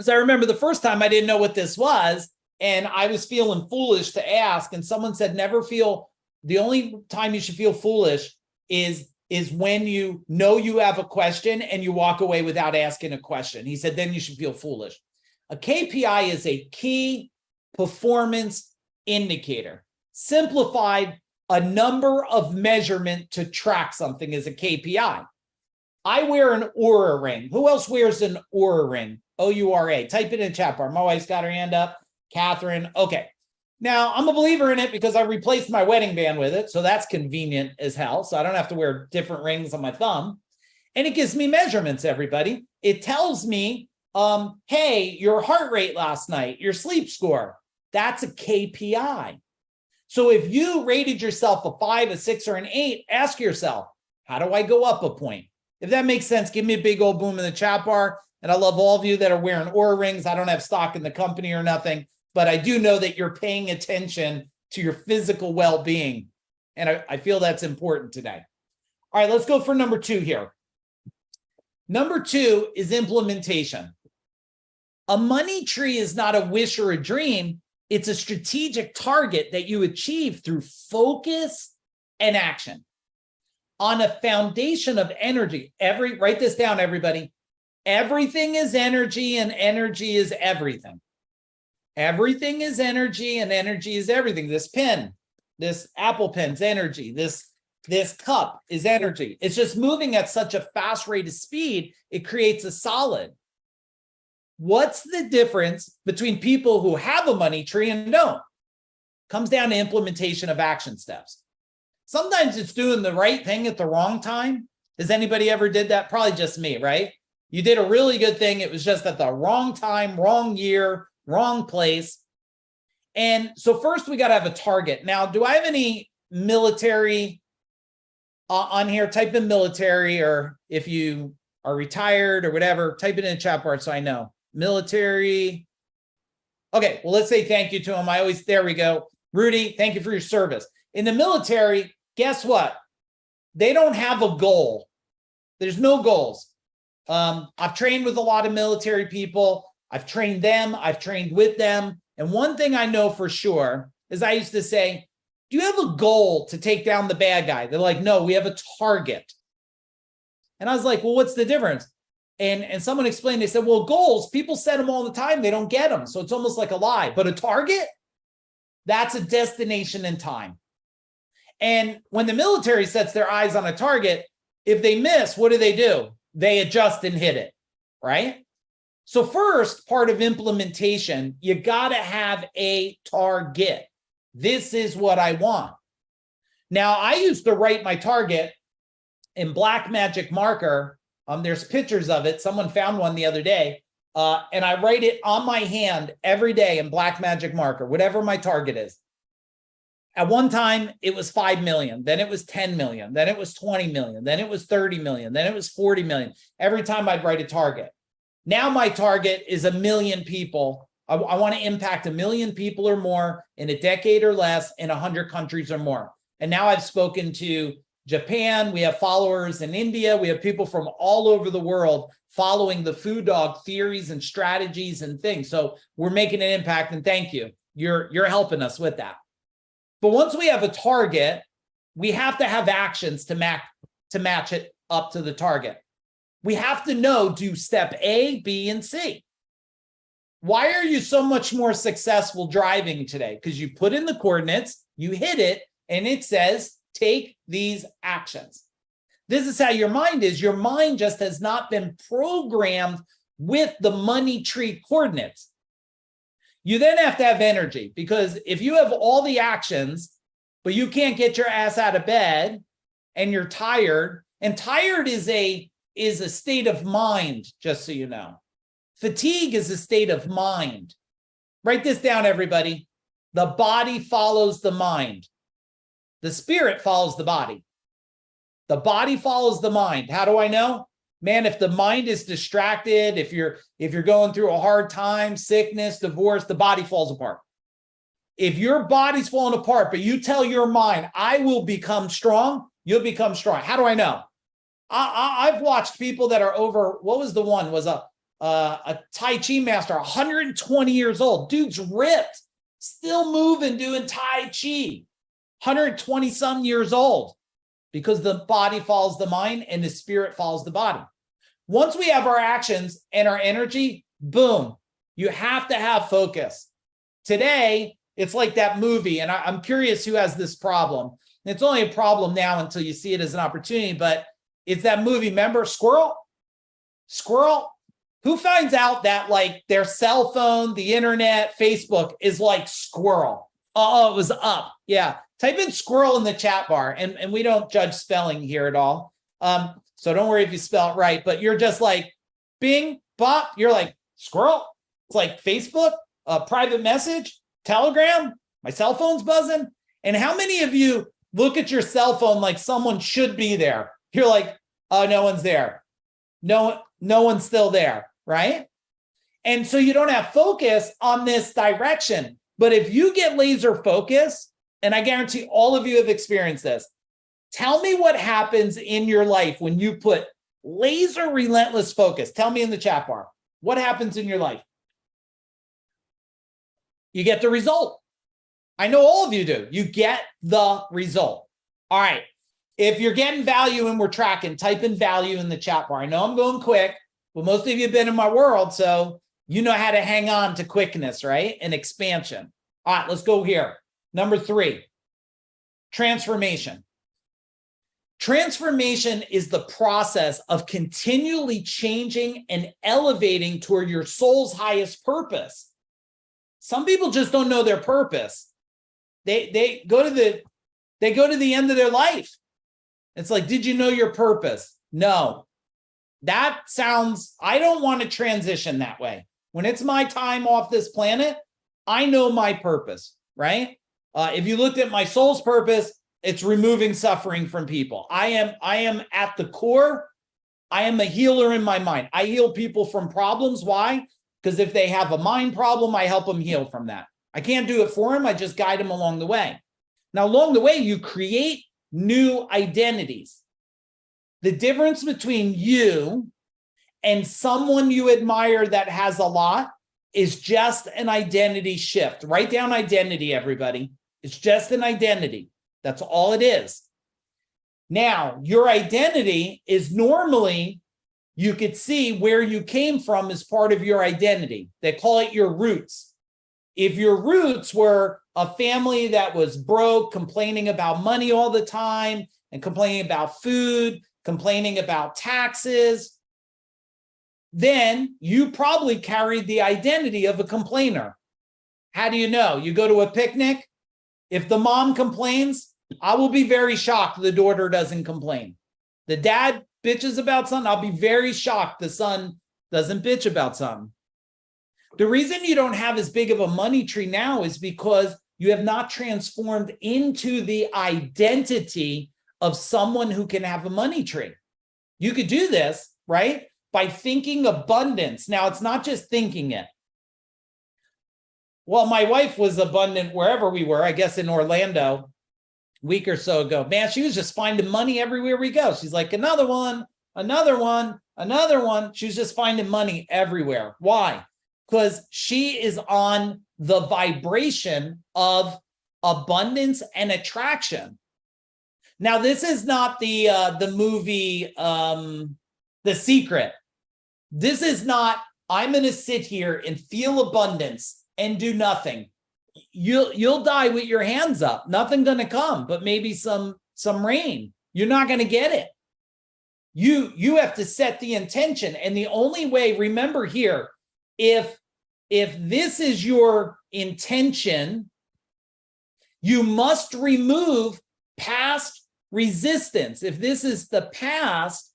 Speaker 11: So I remember the first time I didn't know what this was, and I was feeling foolish to ask, and someone said, never feel, the only time you should feel foolish is when you know you have a question and you walk away without asking a question. He said, then you should feel foolish. A KPI is a key performance indicator. Simplified, a number of measurement to track something is a KPI. I wear an Oura ring. Who else wears an Oura ring? O-U-R-A. Type it in the chat bar. My wife's got her hand up. Catherine. Okay. Now, I'm a believer in it because I replaced my wedding band with it. So that's convenient as hell. So I don't have to wear different rings on my thumb. And it gives me measurements, everybody. It tells me, hey, your heart rate last night, your sleep score. That's a KPI. So if you rated yourself a 5, a 6, or an 8, ask yourself, how do I go up a point? If that makes sense, give me a big old boom in the chat bar. And I love all of you that are wearing Oura rings. I don't have stock in the company or nothing, but I do know that you're paying attention to your physical well-being. And I feel that's important today. All right, let's go for number 2 here. Number 2 is implementation. A money tree is not a wish or a dream. It's a strategic target that you achieve through focus and action. On a foundation of energy, write this down, everybody. Everything is energy and energy is everything. Everything is energy and energy is everything. This pen, this Apple Pen's energy. This cup is energy. It's just moving at such a fast rate of speed, it creates a solid. What's the difference between people who have a money tree and don't? Comes down to implementation of action steps. Sometimes it's doing the right thing at the wrong time. Has anybody ever did that? Probably just me, right? You did a really good thing. It was just at the wrong time, wrong year, wrong place. And so first we got to have a target. Now, do I have any military on here? Type in military, or if you are retired or whatever, type it in the chat bar so I know. Military. Okay, well, let's say thank you to him. There we go. Rudy, thank you for your service. In the military, guess what? They don't have a goal. There's no goals. I've trained with a lot of military people. I've trained them. I've trained with them. And one thing I know for sure is I used to say, do you have a goal to take down the bad guy? They're like, no, we have a target. And I was like, well, what's the difference? And someone explained, they said, well, goals, people set them all the time. They don't get them. So it's almost like a lie. But a target, that's a destination in time. And when the military sets their eyes on a target, if they miss, what do? They adjust and hit it, right? So first, part of implementation, you got to have a target. This is what I want. Now, I used to write my target in black magic marker. There's pictures of it. Someone found one the other day. And I write it on my hand every day in black magic marker, whatever my target is. At one time, it was 5 million. Then it was 10 million. Then it was 20 million. Then it was 30 million. Then it was 40 million. Every time I'd write a target. Now my target is 1 million people. I want to impact 1 million people or more in a decade or less in 100 countries or more. And now I've spoken to Japan. We have followers in India. We have people from all over the world following the food dog theories and strategies and things. So we're making an impact, and thank you. You're helping us with that. But once we have a target, we have to have actions to match it up to the target. We have to know, do step A, B, and C. Why are you so much more successful driving today? Because you put in the coordinates, you hit it, and it says, take these actions. This is how your mind is. Your mind just has not been programmed with the money tree coordinates. You then have to have energy, because if you have all the actions, but you can't get your ass out of bed and you're tired, and tired is a state of mind, just so you know. Fatigue is a state of mind. Write this down, everybody. The body follows the mind. The spirit follows the body. The body follows the mind. How do I know? Man, if the mind is distracted, if you're going through a hard time, sickness, divorce, the body falls apart. If your body's falling apart, but you tell your mind, I will become strong, you'll become strong. How do I know? I've watched people that are over, what was the one? Was a Tai Chi master, 120 years old. Dude's ripped, still moving, doing Tai Chi. 120 some years old, because the body follows the mind and the spirit follows the body. Once we have our actions and our energy, boom, you have to have focus. Today, it's like that movie, and I'm curious who has this problem. And it's only a problem now until you see it as an opportunity, but it's that movie, remember, Squirrel? Who finds out that like their cell phone, the internet, Facebook is like Squirrel? Oh, it was up. Yeah. Type in Squirrel in the chat bar, and we don't judge spelling here at all. So don't worry if you spell it right, but you're just like, bing, bop, you're like, Squirrel? It's like Facebook, a private message, Telegram, my cell phone's buzzing. And how many of you look at your cell phone like someone should be there? You're like, oh, no one's there. No one's still there, right? And so you don't have focus on this direction. But if you get laser focus, and I guarantee all of you have experienced this, tell me what happens in your life when you put laser relentless focus. Tell me in the chat bar. What happens in your life? You get the result. I know all of you do. You get the result. All right. If you're getting value and we're tracking, type in value in the chat bar. I know I'm going quick, but most of you have been in my world, so you know how to hang on to quickness, right? And expansion. All right, let's go here. Number 3, transformation. Transformation is the process of continually changing and elevating toward your soul's highest purpose. Some people just don't know their purpose. They go to the end of their life. It's like, did you know your purpose? No. That sounds, I don't want to transition that way. When it's my time off this planet, I know my purpose, right? If you looked at my soul's purpose, it's removing suffering from people. I am at the core, I am a healer in my mind. I heal people from problems. Why? Because if they have a mind problem, I help them heal from that. I can't do it for them. I just guide them along the way. Now, along the way, you create new identities. The difference between you and someone you admire that has a lot is just an identity shift. Write down identity, everybody. It's just an identity. That's all it is. Now, your identity is normally, you could see where you came from as part of your identity. They call it your roots. If your roots were a family that was broke, complaining about money all the time, and complaining about food, complaining about taxes, then you probably carried the identity of a complainer. How do you know? You go to a picnic. If the mom complains, I will be very shocked the daughter doesn't complain. The dad bitches about something, I'll be very shocked the son doesn't bitch about something. The reason you don't have as big of a money tree now is because you have not transformed into the identity of someone who can have a money tree. You could do this, right? By thinking abundance. Now, it's not just thinking it. Well, my wife was abundant wherever we were, I guess in Orlando, a week or so ago. Man, she was just finding money everywhere we go. She's like, another one, another one, another one. She was just finding money everywhere. Why? Because she is on the vibration of abundance and attraction. Now, this is not the movie The Secret. This is not, I'm going to sit here and feel abundance and do nothing. You'll die with your hands up. Nothing going to come, but maybe some rain. You're not going to get it. You have to set the intention. And the only way, remember here, if this is your intention, you must remove past resistance. If this is the past,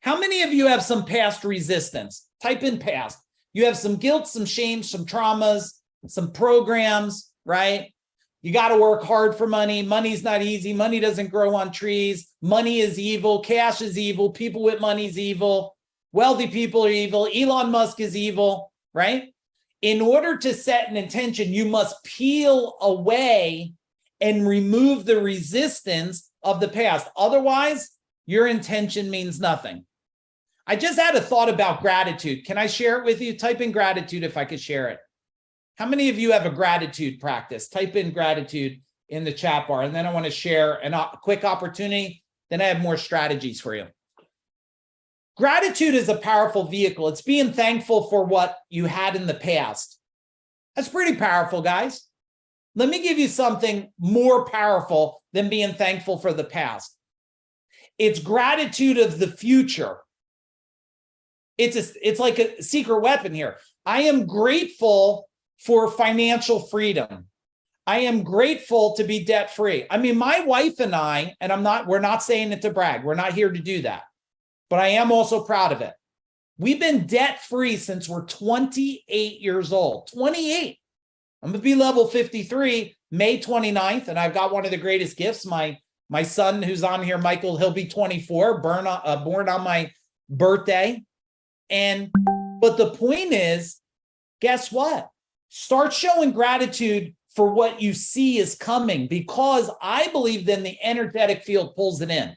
Speaker 11: how many of you have some past resistance? Type in past. You have some guilt, some shame, some traumas, some programs, right? You got to work hard for money. Money's not easy. Money doesn't grow on trees. Money is evil. Cash is evil. People with money is evil. Wealthy people are evil. Elon Musk is evil, right? In order to set an intention, you must peel away and remove the resistance of the past. Otherwise, your intention means nothing. I just had a thought about gratitude. Can I share it with you? Type in gratitude if I could share it. How many of you have a gratitude practice? Type in gratitude in the chat bar. And then I want to share a quick opportunity. Then I have more strategies for you. Gratitude is a powerful vehicle. It's being thankful for what you had in the past. That's pretty powerful, guys. Let me give you something more powerful than being thankful for the past. It's gratitude of the future. It's like a secret weapon here. I am grateful for financial freedom. I am grateful to be debt-free. I mean, my wife and I, and we're not saying it to brag. We're not here to do that. But I am also proud of it. We've been debt-free since we're 28 years old. 28. I'm going to be level 53 May 29th, and I've got one of the greatest gifts. My son who's on here, Michael, he'll be 24, born on my birthday. But the point is, guess what? Start showing gratitude for what you see is coming, because I believe then the energetic field pulls it in.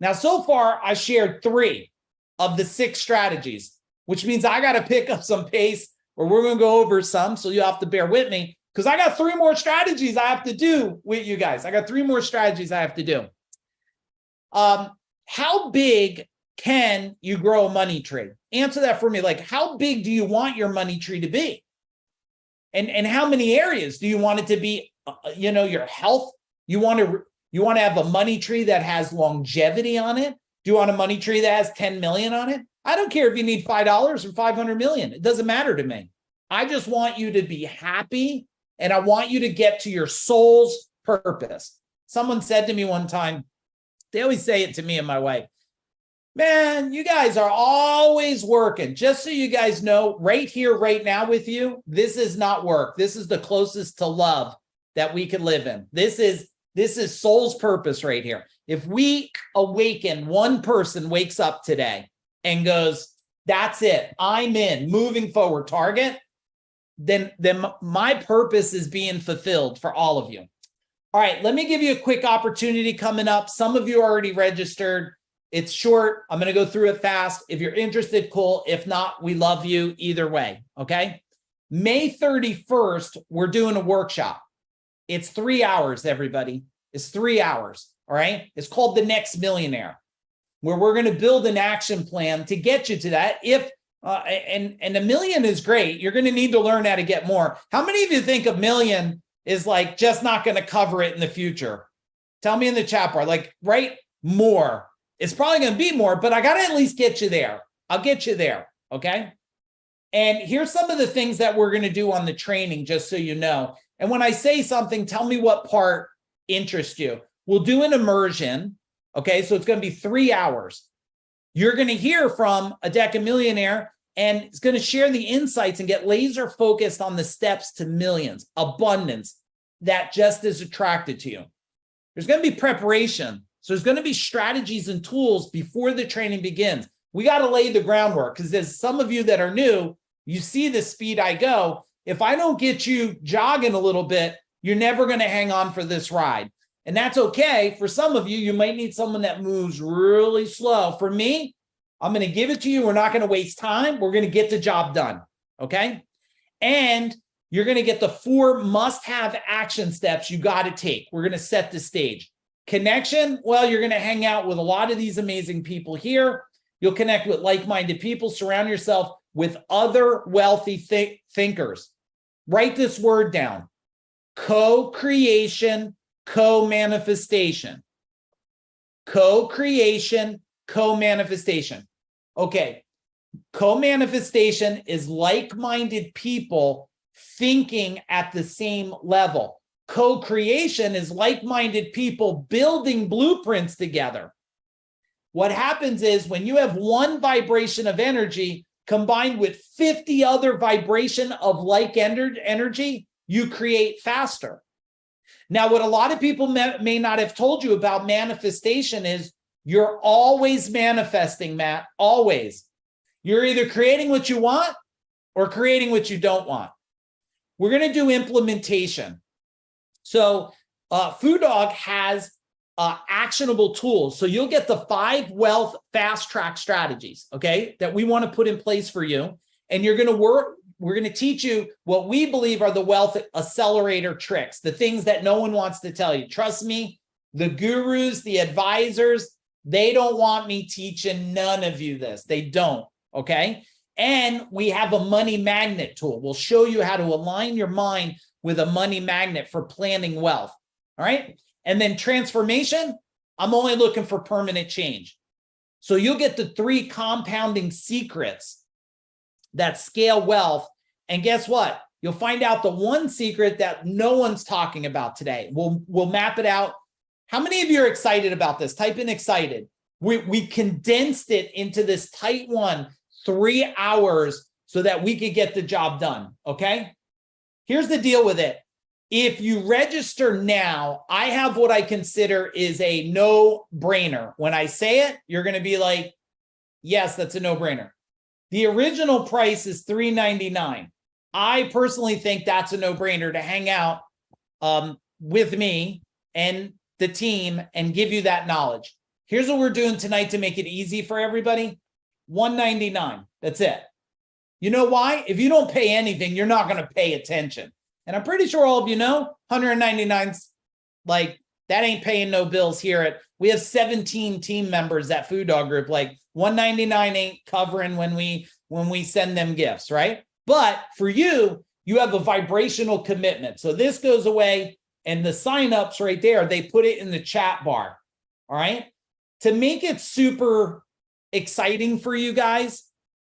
Speaker 11: Now, so far, I shared 3 of the 6 strategies, which means I got to pick up some pace, or we're going to go over some, so you have to bear with me, because I got 3 more strategies I have to do with you guys. I got 3 more strategies I have to do. How big can you grow a money tree? Answer that for me. Like, how big do you want your money tree to be? And how many areas do you want it to be? Your health. You want to have a money tree that has longevity on it? Do you want a money tree that has 10 million on it? I don't care if you need $5 or 500 million. It doesn't matter to me. I just want you to be happy, and I want you to get to your soul's purpose. Someone said to me one time, they always say it to me and my wife, man, you guys are always working. Just so you guys know, right here, right now with you, this is not work. This is the closest to love that we can live in. This is soul's purpose right here. If we awaken, one person wakes up today and goes, that's it, I'm in, moving forward, target, then my purpose is being fulfilled for all of you. All right, let me give you a quick opportunity coming up. Some of you are already registered. It's short. I'm going to go through it fast. If you're interested, cool. If not, we love you either way. Okay. May 31st, we're doing a workshop. It's 3 hours, everybody. It's 3 hours. All right. It's called The Next Millionaire, where we're going to build an action plan to get you to that. And $1 million is great. You're going to need to learn how to get more. How many of you think $1 million is like just not going to cover it in the future? Tell me in the chat bar, like, right? More. It's probably going to be more, but I got to at least get you there. I'll get you there. Okay. And here's some of the things that we're going to do on the training, just so you know. And when I say something, tell me what part interests you. we'll do an immersion. Okay, so it's going to be 3 hours. You're going to hear from a decamillionaire, and it's going to share the insights and get laser focused on the steps to millions, abundance that just is attracted to you. There's going to be preparation. So there's going to be strategies and tools before the training begins. We got to lay the groundwork, because there's some of you that are new, you see the speed I go. If I don't get you jogging a little bit, you're never going to hang on for this ride. And that's okay. For some of you, you might need someone that moves really slow. For me, I'm going to give it to you. We're not going to waste time. We're going to get the job done. Okay. And you're going to get the 4 must-have action steps you got to take. We're going to set the stage. Connection. Well, you're going to hang out with a lot of these amazing people here. You'll connect with like-minded people. Surround yourself with other wealthy thinkers. Write this word down. Co-creation, co-manifestation. Co-creation, co-manifestation. Okay. Co-manifestation is like-minded people thinking at the same level. Co-creation is like-minded people building blueprints together. What happens is when you have one vibration of energy combined with 50 other vibration of like energy, you create faster. Now, what a lot of people may not have told you about manifestation is you're always manifesting, Matt, always. You're either creating what you want or creating what you don't want. We're going to do implementation. So Food Dog has actionable tools. So you'll get the 5 wealth fast track strategies, okay, that we want to put in place for you. And you're going to work. We're going to teach you what we believe are the wealth accelerator tricks, the things that no one wants to tell you. Trust me, the gurus, the advisors, they don't want me teaching none of you this. They don't, okay? And we have a money magnet tool. We'll show you how to align your mind with a money magnet for planning wealth, all right? And then transformation, I'm only looking for permanent change. So you'll get the 3 compounding secrets that scale wealth. And guess what? You'll find out the one secret that no one's talking about today. We'll map it out. How many of you are excited about this? Type in excited. We condensed it into this tight 3 hours so that we could get the job done, okay? Here's the deal with it. If you register now, I have what I consider is a no-brainer. When I say it, you're going to be like, yes, that's a no-brainer. The original price is $399. I personally think that's a no-brainer to hang out with me and the team and give you that knowledge. Here's what we're doing tonight to make it easy for everybody. $199. That's it. You know why? If you don't pay anything, you're not going to pay attention. And I'm pretty sure all of you know, 199's like, that ain't paying no bills here. We have 17 team members at Food Dog Group. Like 199 ain't covering when we send them gifts, right? But for you, you have a vibrational commitment. So this goes away, and the signups right there, they put it in the chat bar. All right. To make it super exciting for you guys,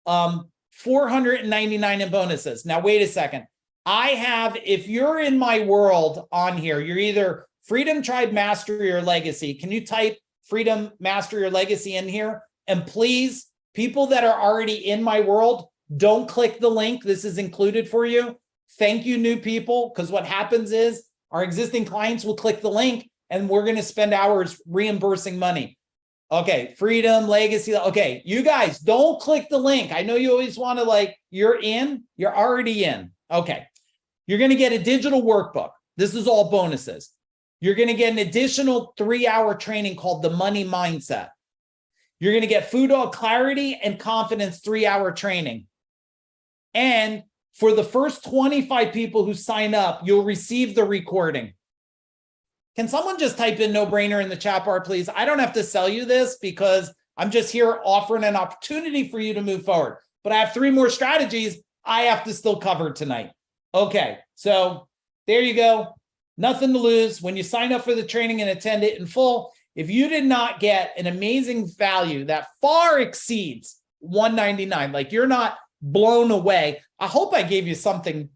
Speaker 11: $499 in bonuses. Now, wait a second. I have, if you're in my world on here, you're either Freedom Tribe Mastery or Legacy. Can you type Freedom Mastery or Legacy in here? And please, people that are already in my world, don't click the link. This is included for you. Thank you, new people, because what happens is our existing clients will click the link and we're going to spend hours reimbursing money. Okay, Freedom, Legacy. Okay, you guys, don't click the link. I know you always want to like, you're in, you're already in. Okay. You're going to get a digital workbook. This is all bonuses. You're going to get an additional 3-hour training called the Money Mindset. You're going to get Food Dog Clarity and Confidence 3-hour training. And for the first 25 people who sign up, you'll receive the recording. Can someone just type in no-brainer in the chat bar, please? I don't have to sell you this because I'm just here offering an opportunity for you to move forward. But I have 3 more strategies I have to still cover tonight. Okay, so there you go. Nothing to lose. When you sign up for the training and attend it in full, if you did not get an amazing value that far exceeds $199, like you're not blown away, I hope I gave you something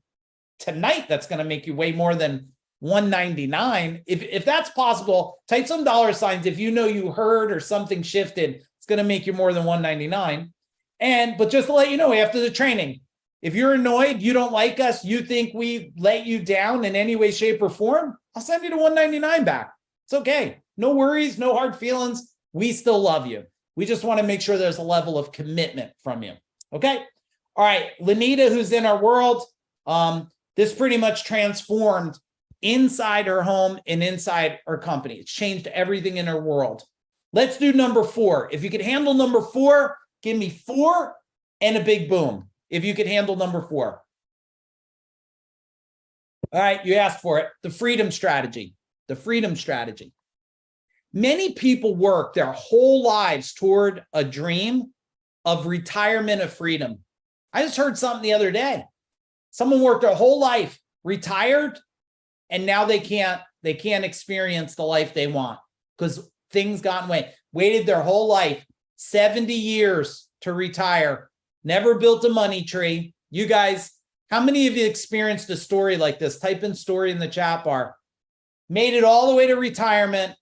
Speaker 11: tonight that's going to make you way more than $199. If that's possible, type some dollar signs if you know you heard or something shifted. It's going to make you more than $199. But just to let you know, after the training, if you're annoyed, you don't like us, you think we let you down in any way, shape, or form, I'll send you the $199 back. It's okay. No worries, no hard feelings. We still love you. We just want to make sure there's a level of commitment from you. Okay. All right. Lenita, who's in our world, this pretty much transformed inside her home and inside her company. It's changed everything in her world. Let's do number 4. If you could handle number 4, give me 4 and a big boom. If you could handle number 4. All right. You asked for it. The freedom strategy. The freedom strategy. Many people work their whole lives toward a dream of retirement of freedom. I just heard something the other day. Someone worked their whole life, retired, and now they can't experience the life they want because things got in the way. Waited their whole life, 70 years to retire, never built a money tree. You guys, how many of you experienced a story like this? Type in story in the chat bar. Made it all the way to retirement,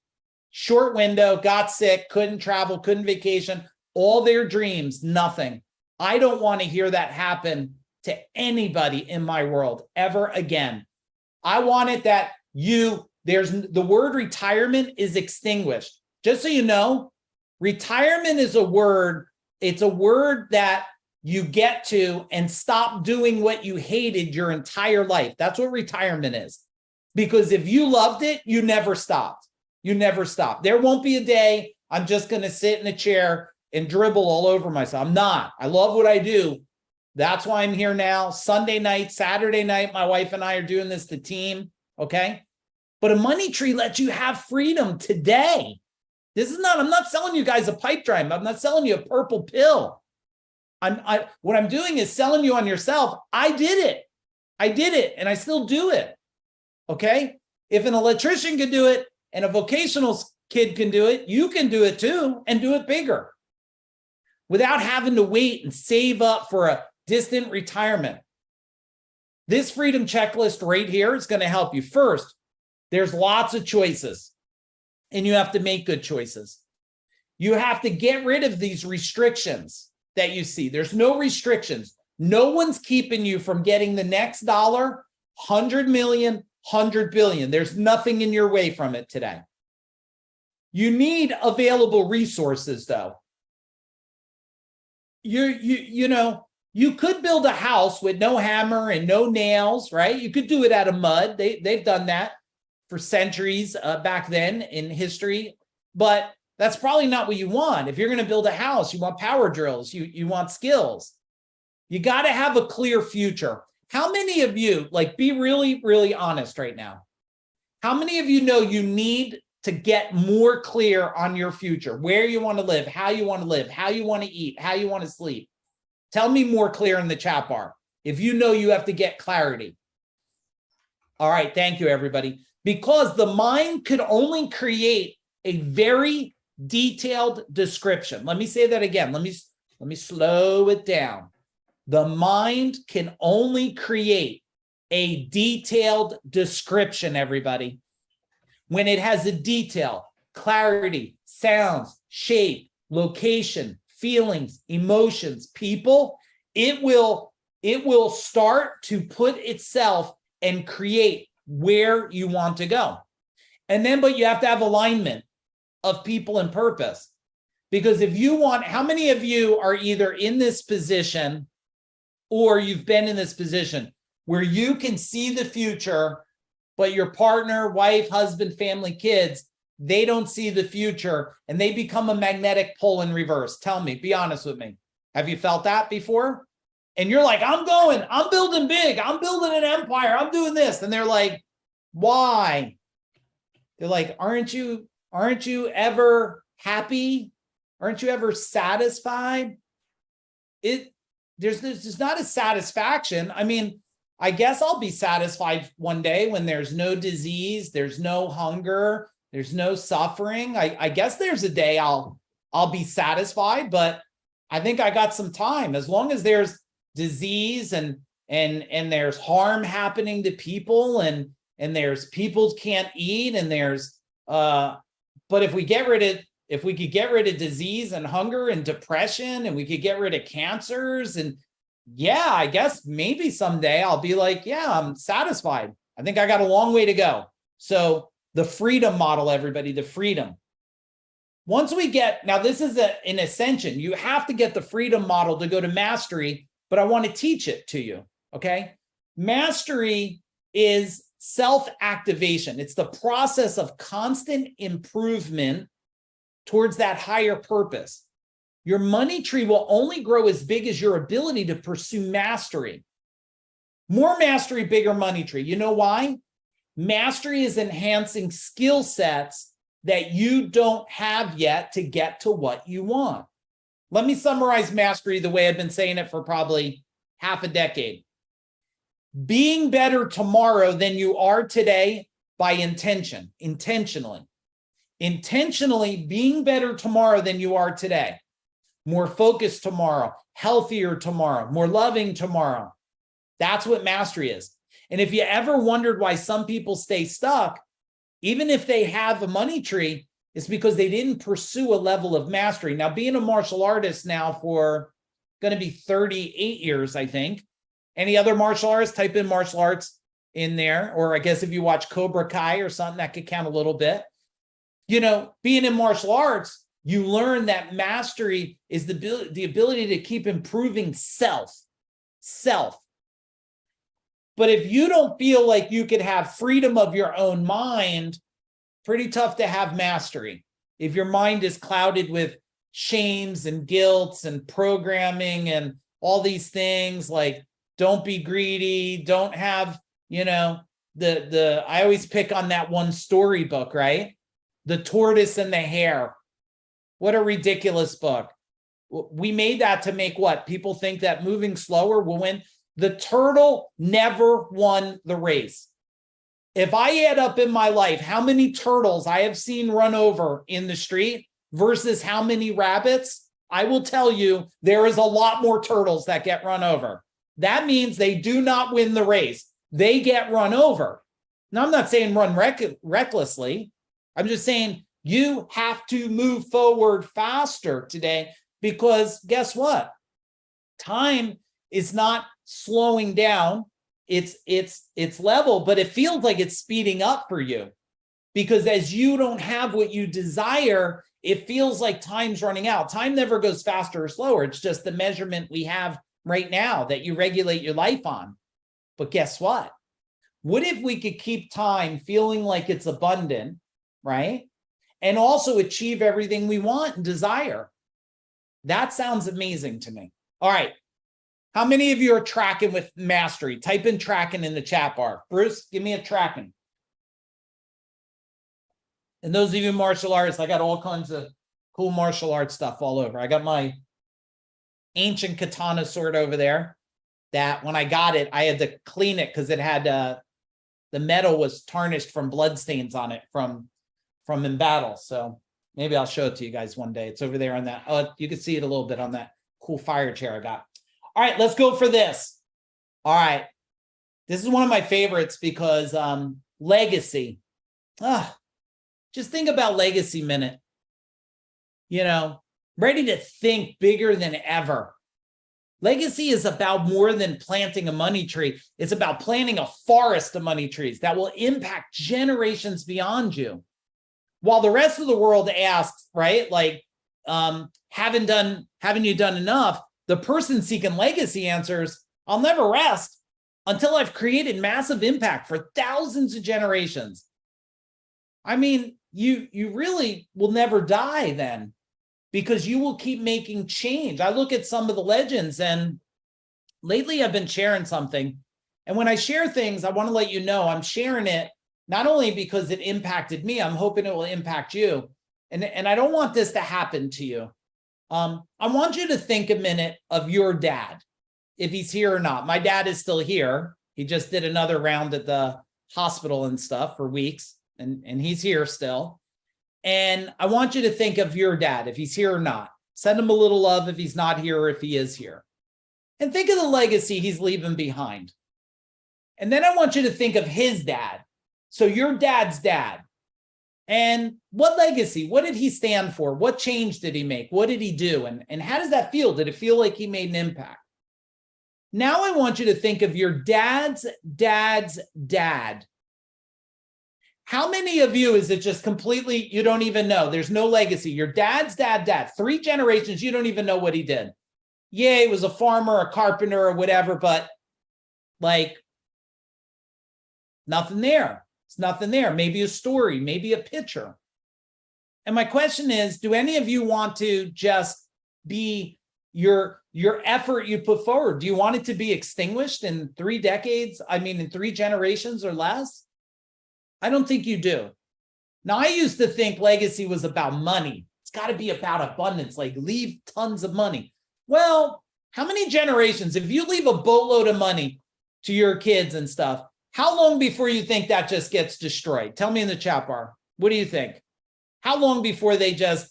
Speaker 11: short window, got sick, couldn't travel, couldn't vacation, all their dreams, nothing. I don't want to hear that happen to anybody in my world ever again. I want it that there's the word retirement is extinguished. Just so you know, retirement is a word. It's a word that you get to and stop doing what you hated your entire life. That's what retirement is. Because if you loved it, you never stopped. You never stopped. There won't be a day I'm just going to sit in a chair and dribble all over myself. I'm not. I love what I do. That's why I'm here now. Sunday night, Saturday night, my wife and I are doing this, the team. Okay. But a money tree lets you have freedom today. I'm not selling you guys a pipe dream. I'm not selling you a purple pill. What I'm doing is selling you on yourself. I did it. And I still do it. Okay. If an electrician can do it and a vocational kid can do it, you can do it too and do it bigger without having to wait and save up for a distant retirement. This freedom checklist right here is going to help you. First, there's lots of choices and you have to make good choices. You have to get rid of these restrictions that you see. There's no restrictions. No one's keeping you from getting the next dollar, 100 million, 100 billion. There's nothing in your way from it today. You need available resources though. You could build a house with no hammer and no nails, right? You could do it out of mud. They've done that for centuries back then in history, but that's probably not what you want. If you're going to build a house, you want power drills, you want skills. You got to have a clear future. How many of you, be really, really honest right now? How many of you know you need to get more clear on your future, where you want to live, how you want to eat, how you want to sleep? Tell me more clear in the chat bar if you know you have to get clarity. All right, thank you, everybody. Because the mind could only create a very detailed description. Let me say that again. Let me slow it down. The mind can only create a detailed description, everybody. When it has a detail, clarity, sounds, shape, location, feelings, emotions, people, it will start to put itself and create where you want to go. And then, but you have to have alignment of people and purpose. Because if you want, how many of you are either in this position or you've been in this position where you can see the future, but your partner, wife, husband, family, kids, they don't see the future and they become a magnetic pull in reverse? Tell me, be honest with me. Have you felt that before? And you're like, I'm building big. I'm building an empire. I'm doing this. And they're like, why? They're like, aren't you ever happy? Aren't you ever satisfied? There's not a satisfaction. I mean, I guess I'll be satisfied one day when there's no disease, there's no hunger, there's no suffering. I guess there's a day I'll be satisfied, but I think I got some time. As long as there's disease and there's harm happening to people and and there's people can't eat, and there's but if we could get rid of disease and hunger and depression, and we could get rid of cancers, and yeah, I guess maybe someday I'll be like, yeah, I'm satisfied. I think I got a long way to go. So the freedom model, everybody, the freedom. Once we get, now this is an ascension. You have to get the freedom model to go to mastery, but I want to teach it to you, okay? Mastery is self-activation. It's the process of constant improvement towards that higher purpose. Your money tree will only grow as big as your ability to pursue mastery. More mastery, bigger money tree. You know why? Mastery is enhancing skill sets that you don't have yet to get to what you want. Let me summarize mastery the way I've been saying it for probably half a decade. Being better tomorrow than you are today by intention, intentionally. Intentionally being better tomorrow than you are today. More focused tomorrow, healthier tomorrow, more loving tomorrow. That's what mastery is. And if you ever wondered why some people stay stuck, even if they have a money tree, it's because they didn't pursue a level of mastery. Now, being a martial artist now for going to be 38 years, I think. Any other martial artists? Type in martial arts in there. Or I guess if you watch Cobra Kai or something, that could count a little bit. You know, being in martial arts, you learn that mastery is the ability to keep improving self. But if you don't feel like you could have freedom of your own mind, pretty tough to have mastery. If your mind is clouded with shames and guilts and programming and all these things like don't be greedy, don't have, you know, I always pick on that one storybook, right? The Tortoise and the Hare. What a ridiculous book. We made that to make what? People think that moving slower will win. The turtle never won the race. If I add up in my life how many turtles I have seen run over in the street versus how many rabbits, I will tell you there is a lot more turtles that get run over. That means they do not win the race. They get run over. Now, I'm not saying run recklessly. I'm just saying you have to move forward faster today because guess what? Time is not slowing down. It's level, but it feels like it's speeding up for you because as you don't have what you desire, it feels like time's running out. Time never goes faster or slower. It's just the measurement we have right now that you regulate your life on. But guess what? What if we could keep time feeling like it's abundant, right? And also achieve everything we want and desire. That sounds amazing to me. All right. How many of you are tracking with mastery? Type in tracking in the chat bar. Bruce, give me a tracking. And those of you martial artists, I got all kinds of cool martial arts stuff all over. I got my ancient katana sword over there that when I got it, I had to clean it because it had the metal was tarnished from bloodstains on it from in battle. So maybe I'll show it to you guys one day. It's over there on that. Oh, you can see it a little bit on that cool fire chair I got. All right, let's go for this. All right. This is one of my favorites because legacy. Just think about legacy minute. You know, ready to think bigger than ever. Legacy is about more than planting a money tree. It's about planting a forest of money trees that will impact generations beyond you. While the rest of the world asks, right, like, haven't you done enough? The person seeking legacy answers, I'll never rest until I've created massive impact for thousands of generations. I mean, you really will never die then because you will keep making change. I look at some of the legends and lately I've been sharing something. And when I share things, I want to let you know I'm sharing it not only because it impacted me, I'm hoping it will impact you. And I don't want this to happen to you. I want you to think a minute of your dad, if he's here or not. My dad is still here. He just did another round at the hospital and stuff for weeks, and he's here still. And I want you to think of your dad, if he's here or not. Send him a little love if he's not here or if he is here. And think of the legacy he's leaving behind. And then I want you to think of his dad. So your dad's dad. And what legacy? What did he stand for? What change did he make? What did he do? And how does that feel? Did it feel like he made an impact? Now I want you to think of your dad's dad's dad. How many of you is it just completely, you don't even know? There's no legacy. Your dad's dad. 3 generations, you don't even know what he did. Yeah, he was a farmer, a carpenter, or whatever, but like nothing there. It's nothing there. Maybe a story, maybe a picture. And my question is, do any of you want to just be your effort you put forward? Do you want it to be extinguished in 3 decades? I mean, in 3 generations or less? I don't think you do. Now, I used to think legacy was about money. It's got to be about abundance, like leave tons of money. Well, how many generations, if you leave a boatload of money to your kids and stuff, how long before you think that just gets destroyed? Tell me in the chat bar. What do you think? How long before they just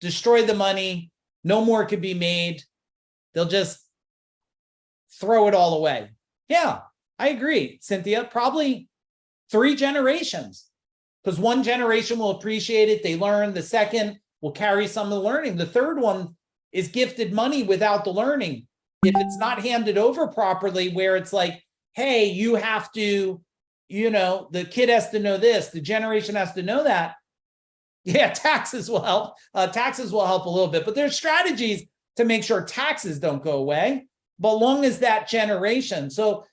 Speaker 11: destroy the money? No more could be made. They'll just throw it all away. Yeah, I agree, Cynthia. Probably 3 generations, because 1 generation will appreciate it. They learn. The second will carry some of the learning. The third one is gifted money without the learning. If it's not handed over properly, where it's like, hey, you have to, the kid has to know this, the generation has to know that. Yeah, taxes will help. Taxes will help a little bit, but there's strategies to make sure taxes don't go away, but long as that generation. So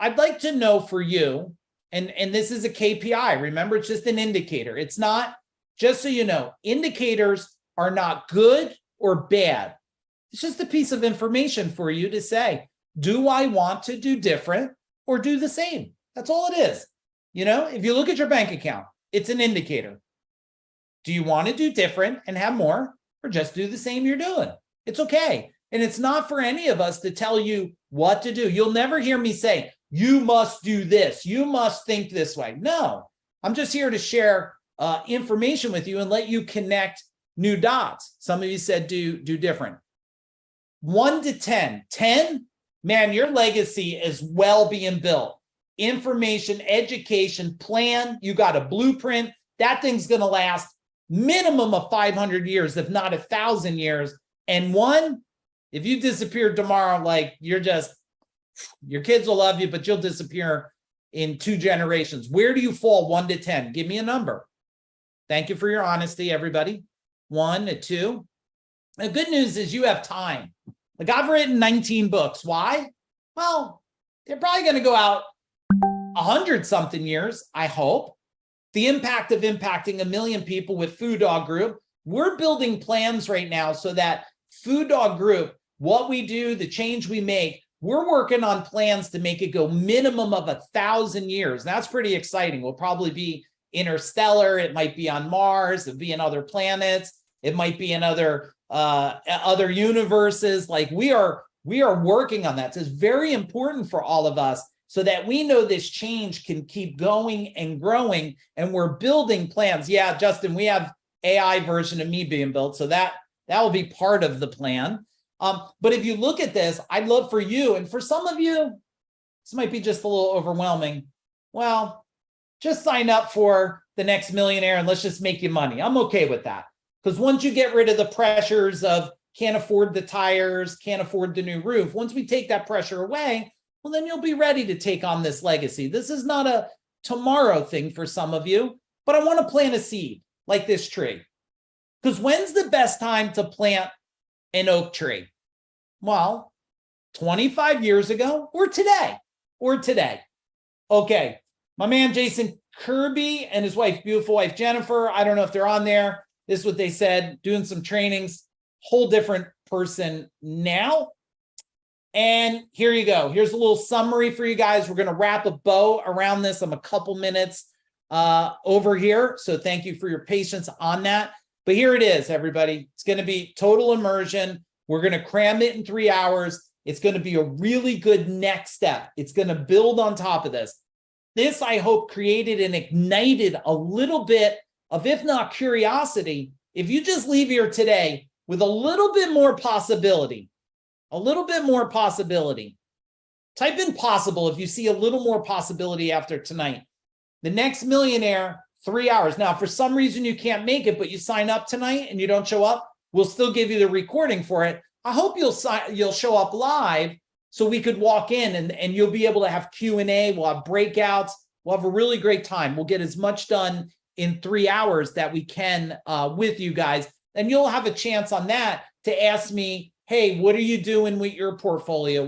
Speaker 11: I'd like to know for you, and this is a KPI. Remember, it's just an indicator. It's not, just so you know, indicators are not good or bad. It's just a piece of information for you to say, do I want to do different or do the same? That's all it is. If you look at your bank account, it's an indicator. Do you want to do different and have more, or just do the same you're doing? It's okay. And it's not for any of us to tell you what to do. You'll never hear me say, you must do this. You must think this way. No, I'm just here to share information with you and let you connect new dots. Some of you said do different. 1 to 10. 10, man, your legacy is well being built. Information, education, plan. You got a blueprint. That thing's going to last minimum of 500 years, if not 1,000 years. And 1, if you disappear tomorrow, like your kids will love you, but you'll disappear in 2 generations. Where do you fall 1 to 10? Give me a number. Thank you for your honesty, everybody. 1 to 2. The good news is you have time. Like, I've written 19 books. Why? Well, they're probably going to go out 100-something years, I hope. The impact of impacting 1 million people with Food Dog Group. We're building plans right now so that Food Dog Group, what we do, the change we make, we're working on plans to make it go minimum of 1,000 years. That's pretty exciting. We'll probably be interstellar. It might be on Mars. It'll be in other planets. It might be in other universes. Like, we are working on that. So it's very important for all of us so that we know this change can keep going and growing, and we're building plans. Yeah, Justin, we have AI version of me being built, so that will be part of the plan. But if you look at this, I'd love for you, and for some of you, this might be just a little overwhelming. Well, just sign up for the next millionaire and let's just make you money. I'm okay with that. Because once you get rid of the pressures of can't afford the tires, can't afford the new roof, once we take that pressure away, well, then you'll be ready to take on this legacy. This is not a tomorrow thing for some of you, but I want to plant a seed like this tree. Because when's the best time to plant an oak tree? Well, 25 years ago or today. Okay, my man Jason Kirby and his wife, beautiful wife Jennifer, I don't know if they're on there. This is what they said, doing some trainings, whole different person now. And here you go. Here's a little summary for you guys. We're going to wrap a bow around this. I'm a couple minutes over here. So thank you for your patience on that. But here it is, everybody. It's going to be total immersion. We're going to cram it in 3 hours. It's going to be a really good next step. It's going to build on top of this. This, I hope, created and ignited a little bit of, if not curiosity, if you just leave here today with a little bit more possibility, type in possible if you see a little more possibility after tonight. The Next Millionaire, 3 hours. Now, if for some reason you can't make it, but you sign up tonight and you don't show up, we'll still give you the recording for it. I hope you'll show up live so we could walk in and you'll be able to have Q&A. We'll have breakouts. We'll have a really great time. We'll get as much done in 3 hours that we can with you guys. And you'll have a chance on that to ask me, hey, what are you doing with your portfolio?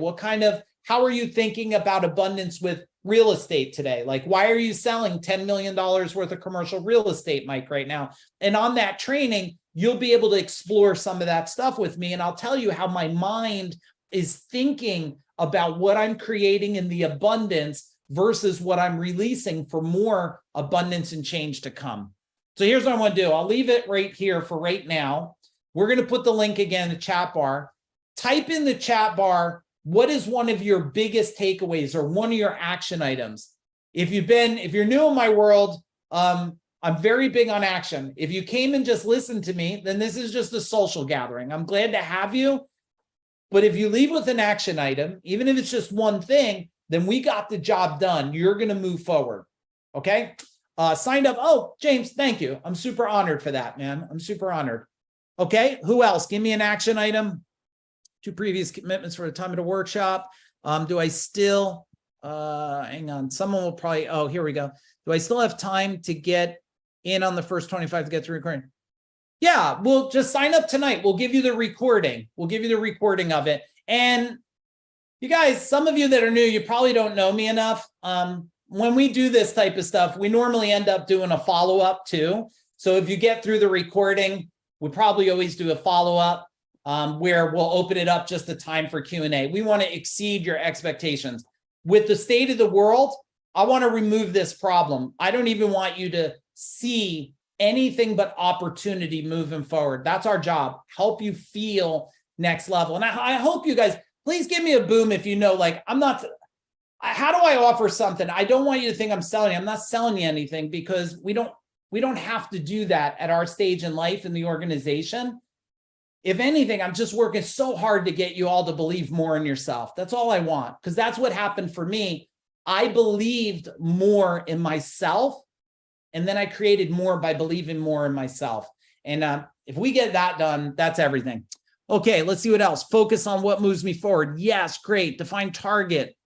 Speaker 11: How are you thinking about abundance with real estate today? Like, why are you selling $10 million worth of commercial real estate, Mike, right now? And on that training, you'll be able to explore some of that stuff with me. And I'll tell you how my mind is thinking about what I'm creating in the abundance versus what I'm releasing for more abundance and change to come. So here's what I want to do. I'll leave it right here for right now. We're going to put the link again in the chat bar. Type in the chat bar, what is one of your biggest takeaways or one of your action items? If you're new in my world, I'm very big on action. If you came and just listened to me, then this is just a social gathering. I'm glad to have you. But if you leave with an action item, even if it's just one thing, then we got the job done. You're going to move forward. Okay? Signed up. Oh, James, thank you. I'm super honored for that, man. I'm super honored. Okay. Who else? Give me an action item. 2 previous commitments for the time of the workshop. Do I still, hang on. Someone will probably, oh, here we go. Do I still have time to get in on the first 25 to get through recording? Yeah, we'll just sign up tonight. We'll give you the recording. We'll give you the recording of it. And you guys, some of you that are new, you probably don't know me enough. When we do this type of stuff, we normally end up doing a follow-up too. So if you get through the recording, we probably always do a follow-up where we'll open it up just a time for Q&A. We want to exceed your expectations. With the state of the world, I want to remove this problem. I don't even want you to see anything but opportunity moving forward. That's our job. Help you feel next level. And I hope you guys, please give me a boom if you know, like, how do I offer something? I don't want you to think I'm selling you. I'm not selling you anything because we don't have to do that at our stage in life in the organization. If anything, I'm just working so hard to get you all to believe more in yourself. That's all I want, because that's what happened for me. I believed more in myself, and then I created more by believing more in myself. And if we get that done, that's everything. Okay, let's see what else. Focus on what moves me forward. Yes, great. Define target.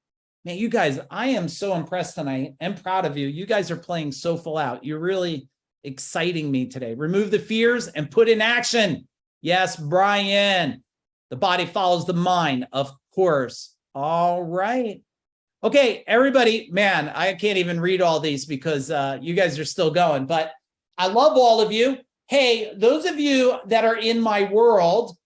Speaker 11: Man, you guys, I am so impressed tonight and proud of you. You guys are playing so full out. You're really exciting me today. Remove the fears and put in action. Yes, Brian. The body follows the mind, of course. All right. Okay, everybody, man, I can't even read all these because you guys are still going, but I love all of you. Hey, those of you that are in my world,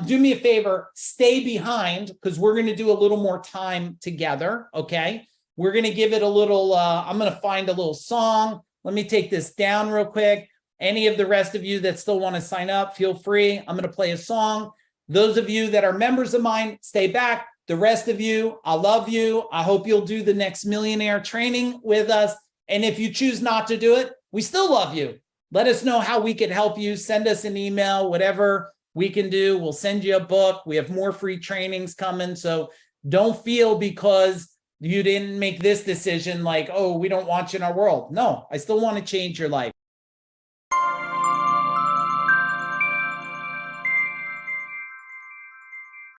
Speaker 11: do me a favor, stay behind because we're going to do a little more time together, okay? We're going to give it a little, I'm going to find a little song. Let me take this down real quick. Any of the rest of you that still want to sign up, feel free. I'm going to play a song. Those of you that are members of mine, stay back. The rest of you, I love you. I hope you'll do the Next Millionaire training with us. And if you choose not to do it, we still love you. Let us know how we can help you. Send us an email, whatever we can do. We'll send you a book. We have more free trainings coming. So don't feel because you didn't make this decision like, oh, we don't want you in our world. No, I still want to change your life.